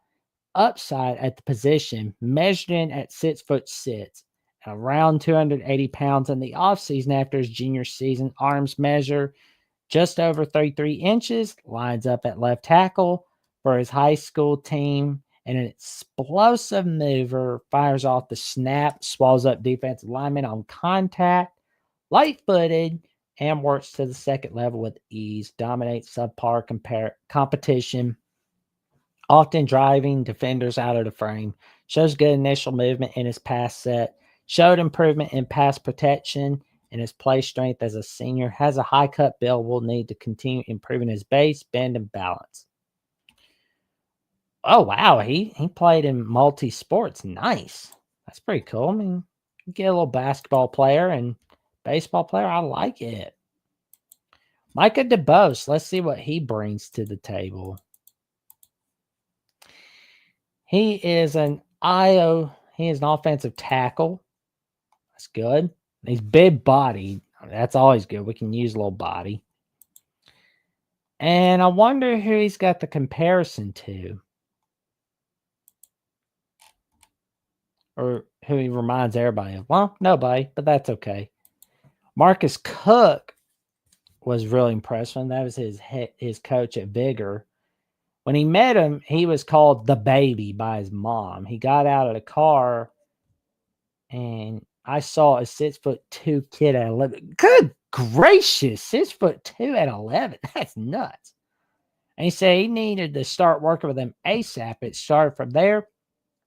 upside at the position, measuring at 6'6", around 280 pounds in the offseason after his junior season. Arms measure just over 33 inches, lines up at left tackle for his high school team, and an explosive mover, fires off the snap, swallows up defensive linemen on contact, light-footed, and works to the second level with ease, dominates subpar competition, often driving defenders out of the frame, shows good initial movement in his pass set, showed improvement in pass protection and his play strength as a senior, has a high cut build, will need to continue improving his base, bend, and balance. Oh, wow. He played in multi-sports. Nice. That's pretty cool. I mean, you get a little basketball player and baseball player. I like it. Micah DeBose. Let's see what he brings to the table. He is an offensive tackle. That's good. He's big body. That's always good. We can use a little body. And I wonder who he's got the comparison to. Or who he reminds everybody of. Well, nobody, but that's okay. Marcus Cook was really impressed when that was his coach at Vigor. When he met him, he was called the baby by his mom. He got out of the car, and I saw a 6'2" kid at 11. Good gracious, 6'2" at 11. That's nuts. And he said he needed to start working with him ASAP. It started from there.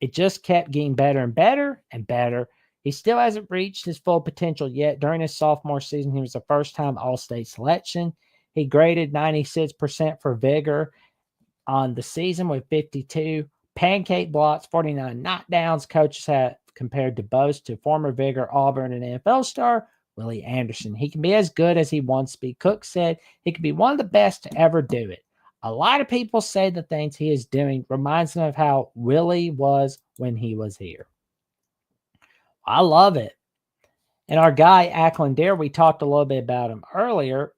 It just kept getting better and better and better. He still hasn't reached his full potential yet. During his sophomore season, he was a first-time All-State selection. He graded 96% for Vigor on the season with 52 pancake blocks, 49 knockdowns. Coaches have compared DeBose to former Vigor, Auburn, and NFL star Willie Anderson. He can be as good as he wants to be. Cook said he could be one of the best to ever do it. A lot of people say the things he is doing reminds them of how Willie was when he was here. I love it. And our guy, Ackland Dare, we talked a little bit about him earlier.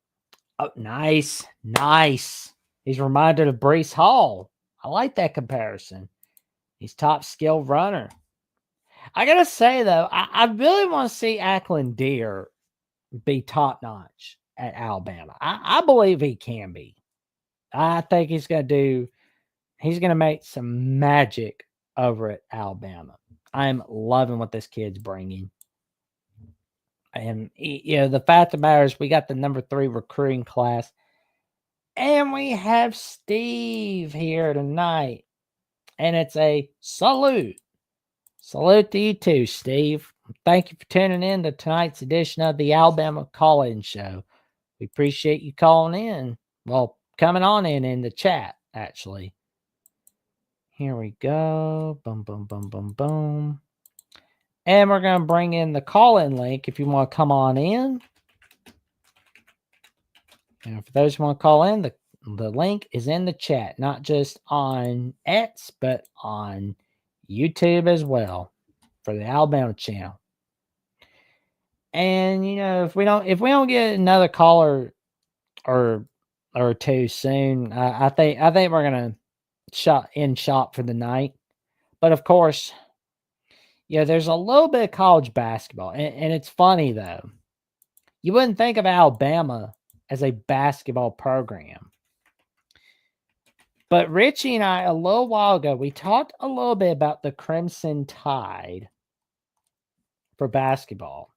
Oh, nice. He's reminded of Breece Hall. I like that comparison. He's top skill runner. I got to say, though, I really want to see Ackland Deer be top-notch at Alabama. I believe he can be. I think he's going to make some magic over at Alabama. I'm loving what this kid's bringing. And, the fact of the matter is we got the number 3 recruiting class. And we have Steve here tonight. And it's a salute. Salute to you too, Steve. Thank you for tuning in to tonight's edition of the Alabama Call-In Show. We appreciate you calling in. Well, coming on in the chat, actually. Here we go. Boom, boom, boom, boom, boom. And we're going to bring in the call-in link if you want to come on in. And for those who want to call in, the link is in the chat, not just on X, but on YouTube as well for the Alabama channel. And if we don't get another caller or two soon, I think we're gonna shop for the night. But of course, there's a little bit of college basketball, and it's funny though. you wouldn't think of Alabama as a basketball program. But Richie and I, a little while ago, we talked a little bit about the Crimson Tide for basketball.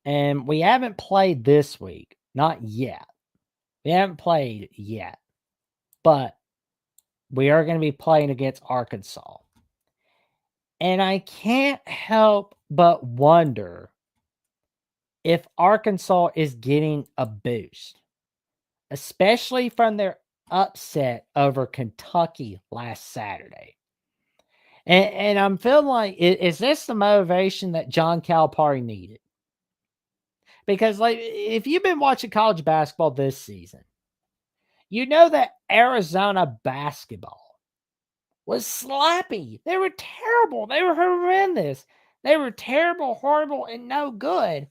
And we haven't played this week. Not yet. We haven't played yet. But we are going to be playing against Arkansas. And I can't help but wonder if Arkansas is getting a boost, especially from their upset over Kentucky last Saturday. And I'm feeling like, is this the motivation that John Calipari needed? Because, like, if you've been watching college basketball this season, you know that Arizona basketball was sloppy. They were terrible. They were horrendous. They were terrible, horrible, and no good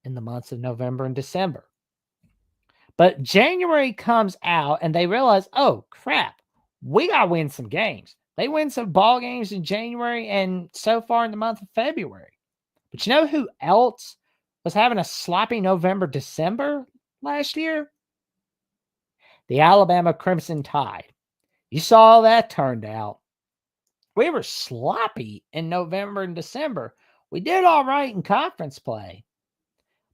in the months of November and December. But January comes out and they realize, oh, crap, we got to win some games. They win some ball games in January and so far in the month of February. But you know who else was having a sloppy November, December last year? The Alabama Crimson Tide. You saw how that turned out. We were sloppy in November and December. We did all right in conference play.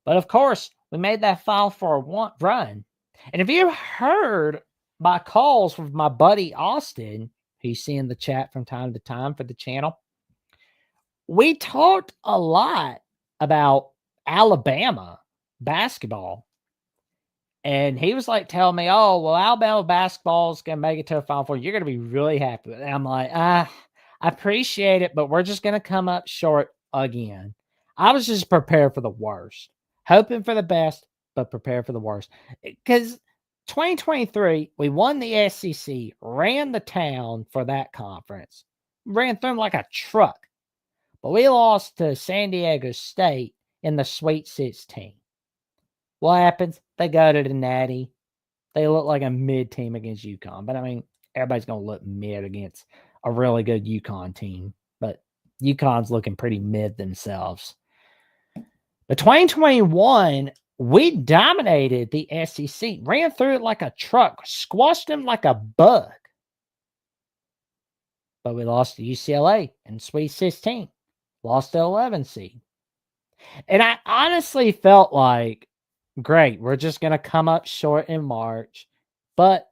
But of course, we made that Final Four run. And if you heard my calls with my buddy Austin, who you see in the chat from time to time for the channel, we talked a lot about Alabama basketball. And he was like telling me, oh, well, Alabama basketball is going to make it to a Final Four. You're going to be really happy with it. And I'm like, I appreciate it, but we're just going to come up short again. I was just prepared for the worst, hoping for the best, but prepared for the worst. Because 2023, we won the SEC, ran the town for that conference, ran through them like a truck. But we lost to San Diego State in the Sweet 16. What happens? They go to the Natty. They look like a mid team against UConn. But, I mean, everybody's going to look mid against a really good UConn team. But UConn's looking pretty mid themselves. But 2021, we dominated the SEC, ran through it like a truck, squashed them like a bug. But we lost to UCLA in Sweet 16, lost to 11 seed. And I honestly felt like, great, we're just going to come up short in March. But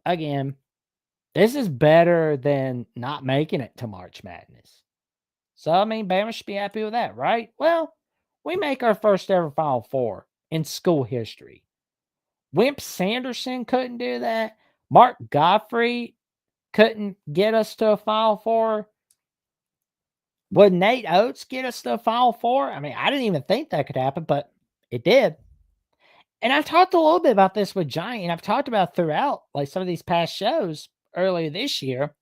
again, this is better than not making it to March Madness. So, I mean, Bama should be happy with that, right? Well, we make our first ever Final Four in school history. Wimp Sanderson couldn't do that. Mark Gottfried couldn't get us to a Final Four. Would Nate Oates get us to a Final Four? I mean, I didn't even think that could happen, but it did. And I've talked a little bit about this with Johnny, and I've talked about throughout like some of these past shows earlier this year.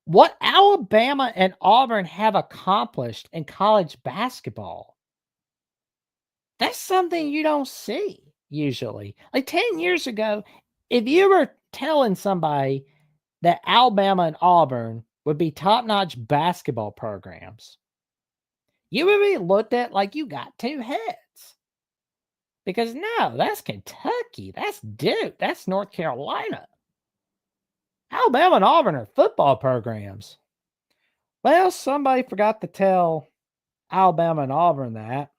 What Alabama and Auburn have accomplished in college basketball, that's something you don't see usually. Like 10 years ago, if you were telling somebody that Alabama and Auburn would be top-notch basketball programs, you would be looked at like you got two heads. Because no, that's Kentucky. That's Duke. That's North Carolina. Alabama and Auburn are football programs. Well, somebody forgot to tell Alabama and Auburn that.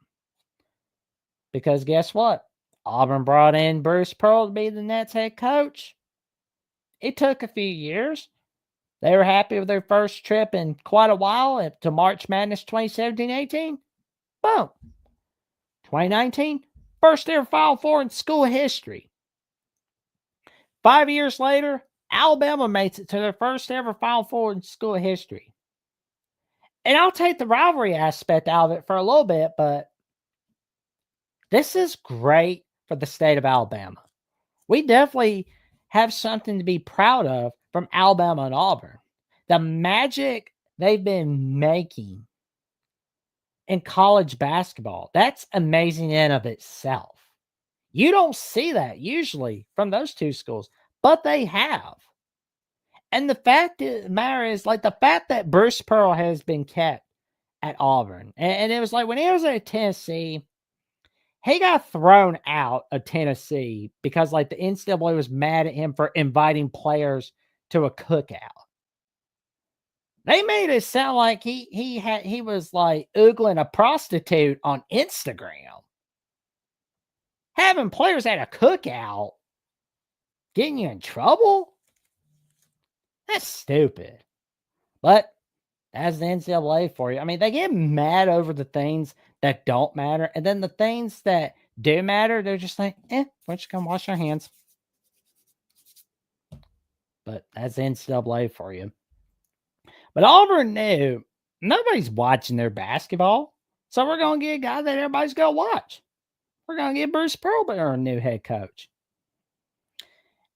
Because guess what? Auburn brought in Bruce Pearl to be the Nets head coach. It took a few years. They were happy with their first trip in quite a while to March Madness 2017-18. Boom. 2019, first ever Final Four in school history. 5 years later, Alabama makes it to their first ever Final Four in school history. And I'll take the rivalry aspect out of it for a little bit, but this is great for the state of Alabama. We definitely have something to be proud of from Alabama and Auburn. The magic they've been making in college basketball, that's amazing in of itself. You don't see that usually from those two schools, but they have. And the fact of the matter is, like, the fact that Bruce Pearl has been kept at Auburn. And it was like when he was at Tennessee, he got thrown out of Tennessee because like the NCAA was mad at him for inviting players to a cookout. They made it sound like he was like oogling a prostitute on Instagram. Having players at a cookout getting you in trouble? That's stupid. But that's the NCAA for you. I mean, they get mad over the things that don't matter. And then the things that do matter, they're just like, we're just going to wash our hands. But that's the NCAA for you. But Auburn knew nobody's watching their basketball. So we're going to get a guy that everybody's going to watch. We're going to get Bruce Pearl, our new head coach.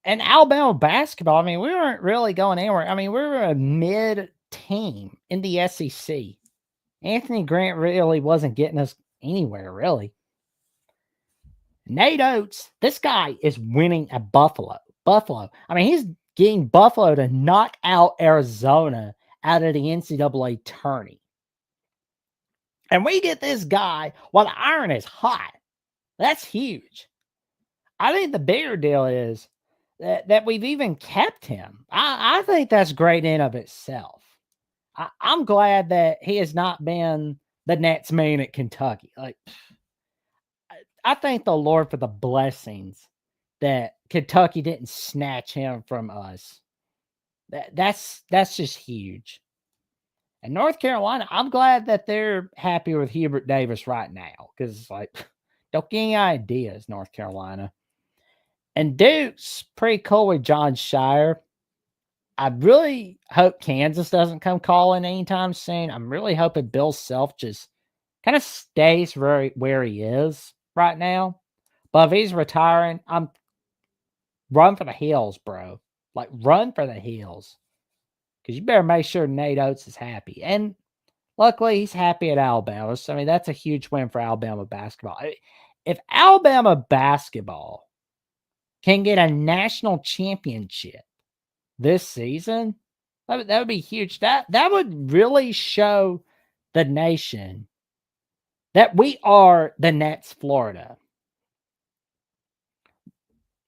And Alabama basketball, I mean, we weren't really going anywhere. I mean, we were a mid team in the SEC. Anthony Grant really wasn't getting us anywhere, really. Nate Oates, this guy is winning at Buffalo. I mean, he's getting Buffalo to knock out Arizona out of the NCAA tourney. And we get this guy while the iron is hot. That's huge. I think the bigger deal is that we've even kept him. I think that's great in of itself. I'm glad that he has not been the next man at Kentucky. Like, I thank the Lord for the blessings that Kentucky didn't snatch him from us. That's just huge. And North Carolina, I'm glad that they're happy with Hubert Davis right now because it's like, don't get any ideas, North Carolina. And Duke's pretty cool with John Shire. I really hope Kansas doesn't come calling anytime soon. I'm really hoping Bill Self just kind of stays where he is right now. But if he's retiring, I'm run for the hills, bro. Like, run for the hills. Because you better make sure Nate Oates is happy. And luckily, he's happy at Alabama. So, I mean, that's a huge win for Alabama basketball. If Alabama basketball can get a national championship this season, that would be huge. That would really show the nation that we are the next Florida.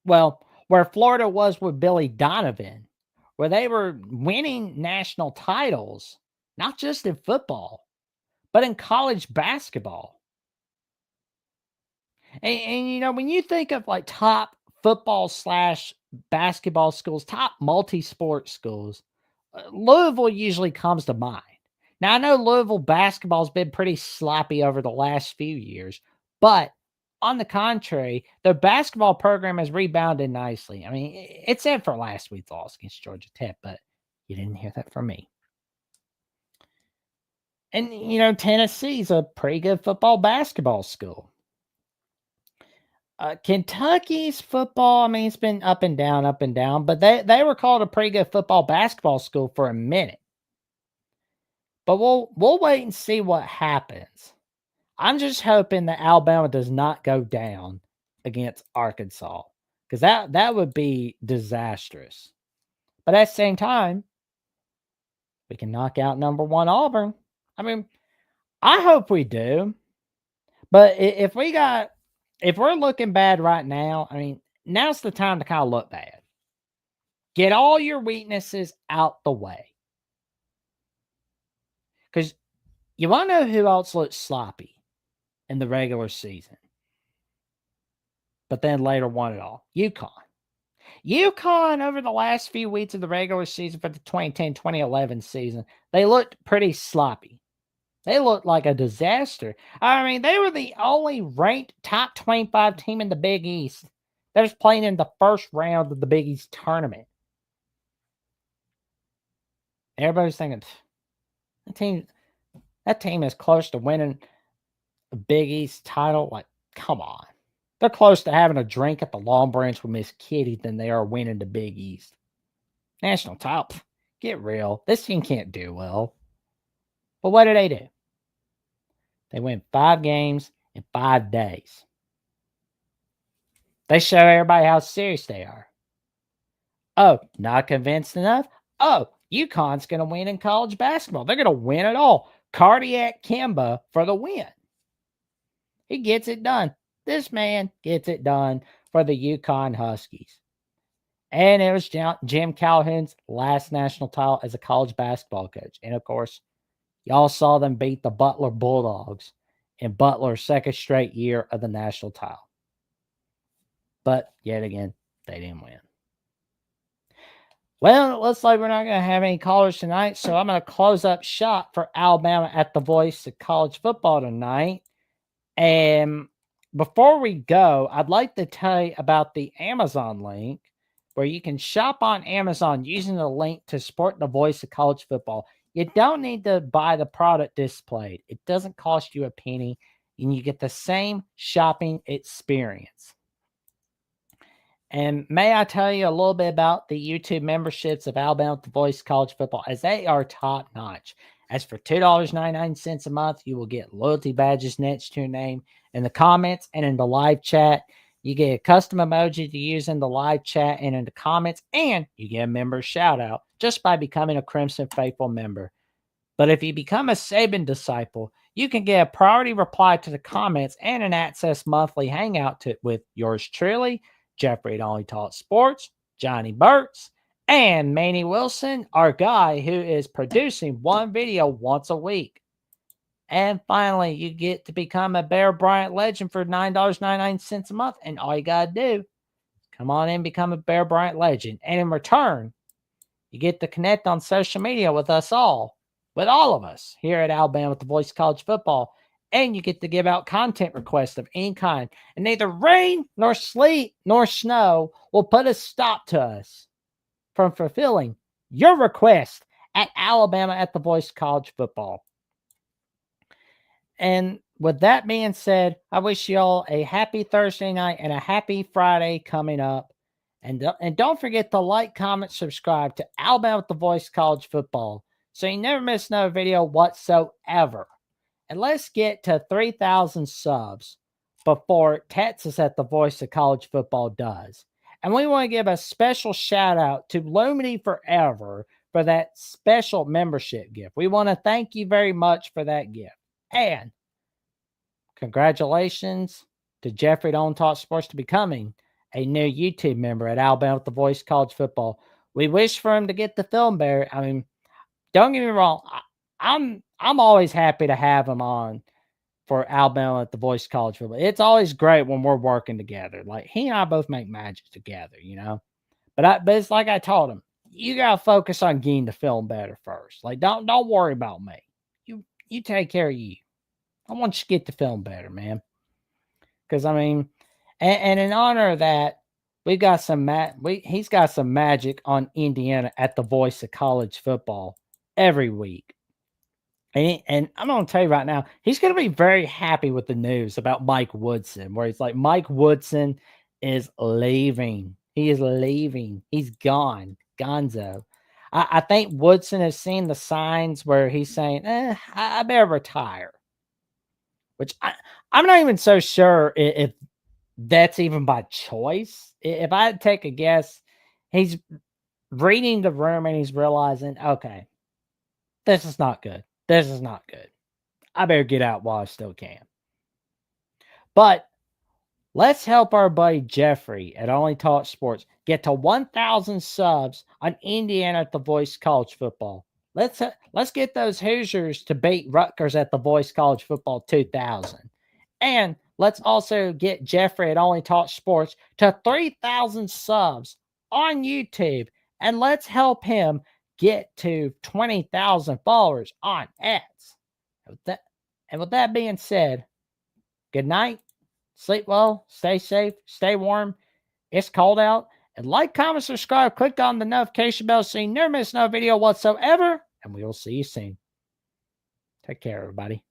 Well, where Florida was with Billy Donovan, where they were winning national titles, not just in football, but in college basketball. And you know, when you think of like top football / basketball schools, top multi-sport schools, Louisville usually comes to mind. Now, I know Louisville basketball has been pretty sloppy over the last few years, but on the contrary, the basketball program has rebounded nicely. I mean, it's in for last week's loss against Georgia Tech, but you didn't hear that from me. And, you know, Tennessee's a pretty good football basketball school. Kentucky's football, I mean, it's been up and down, but they were called a pretty good football basketball school for a minute. But we'll wait and see what happens. I'm just hoping that Alabama does not go down against Arkansas, because that would be disastrous. But at the same time, we can knock out number 1 Auburn. I mean, I hope we do. But if we're looking bad right now, I mean, now's the time to kind of look bad. Get all your weaknesses out the way. Because you want to know who else looks sloppy in the regular season, but then later won it all? UConn. UConn, over the last few weeks of the regular season for the 2010-2011 season, they looked pretty sloppy. They looked like a disaster. I mean, they were the only ranked top 25 team in the Big East that was playing in the first round of the Big East tournament. Everybody's thinking, that team is close to winning a Big East title. Like, come on. They're close to having a drink at the Long Branch with Miss Kitty than they are winning the Big East. National title, get real. This team can't do well. But what do? They win 5 games in 5 days. They show everybody how serious they are. Oh, not convinced enough? Oh, UConn's going to win in college basketball. They're going to win it all. Cardiac Kimba for the win. He gets it done. This man gets it done for the Yukon Huskies. And it was Jim Calhoun's last national title as a college basketball coach. And of course, y'all saw them beat the Butler Bulldogs in Butler's second straight year of the national title. But yet again, they didn't win. Well, it looks like we're not going to have any callers tonight, so I'm going to close up shop for Alabama at the Voice of College Football tonight. And before we go, I'd like to tell you about the Amazon link where you can shop on Amazon using the link to support the Voice of College Football. You don't need to buy the product displayed. It doesn't cost you a penny, and you get the same shopping experience. And may I tell you a little bit about the YouTube memberships of Alabama at the Voice of College Football, as they are top notch. As for $2.99 a month, you will get loyalty badges next to your name in the comments and in the live chat. You get a custom emoji to use in the live chat and in the comments, and you get a member shout out just by becoming a Crimson Faithful member. But if you become a Saban disciple, you can get a priority reply to the comments and an access monthly hangout with yours truly, Jeffrey at Only Taught Sports, Johnny Burks, and Manny Wilson, our guy who is producing one video once a week. And finally, you get to become a Bear Bryant legend for $9.99 a month. And all you got to do, come on in, become a Bear Bryant legend. And in return, you get to connect on social media with us all, with all of us here at Alabama with the Voice of College Football. And you get to give out content requests of any kind. And neither rain, nor sleet, nor snow will put a stop to us from fulfilling your request at Alabama at the Voice of College Football. And with that being said, I wish you all a happy Thursday night and a happy Friday coming up. And don't forget to like, comment, subscribe to Alabama at the Voice of College Football so you never miss another video whatsoever. And let's get to 3,000 subs before Texas at the Voice of College Football does. And we want to give a special shout out to Lumity Forever for that special membership gift. We want to thank you very much for that gift. And congratulations to Jeffrey at On Talk Sports to becoming a new YouTube member at Alabama with the Voice of College Football. We wish for him to get the film better. I mean, don't get me wrong. I'm always happy to have him on for Alabama at the Voice of College Football. It's always great when we're working together. Like, he and I both make magic together, you know. But it's like I told him, you gotta focus on getting the film better first. Like, don't worry about me. You take care of you. I want you to get the film better, man. Because I mean, and in honor of that, we got some he's got some magic on Indiana at the Voice of College Football every week. And I'm going to tell you right now, he's going to be very happy with the news about Mike Woodson, where he's like, Mike Woodson is leaving. He is leaving. He's gone. Gonzo. I think Woodson has seen the signs where he's saying, I better retire. Which I'm not even so sure if that's even by choice. If I had to take a guess, he's reading the room and he's realizing, okay, this is not good. This is not good. I better get out while I still can. But let's help our buddy Jeffrey at Only Talk Sports get to 1,000 subs on Indiana at the Voice College Football. Let's get those Hoosiers to beat Rutgers at the Voice College Football 2000. And let's also get Jeffrey at Only Talk Sports to 3,000 subs on YouTube. And let's help him get to 20,000 followers on X. And with that being said, good night. Sleep well. Stay safe. Stay warm. It's cold out. And like, comment, subscribe. Click on the notification bell so you never miss no video whatsoever. And we will see you soon. Take care, everybody.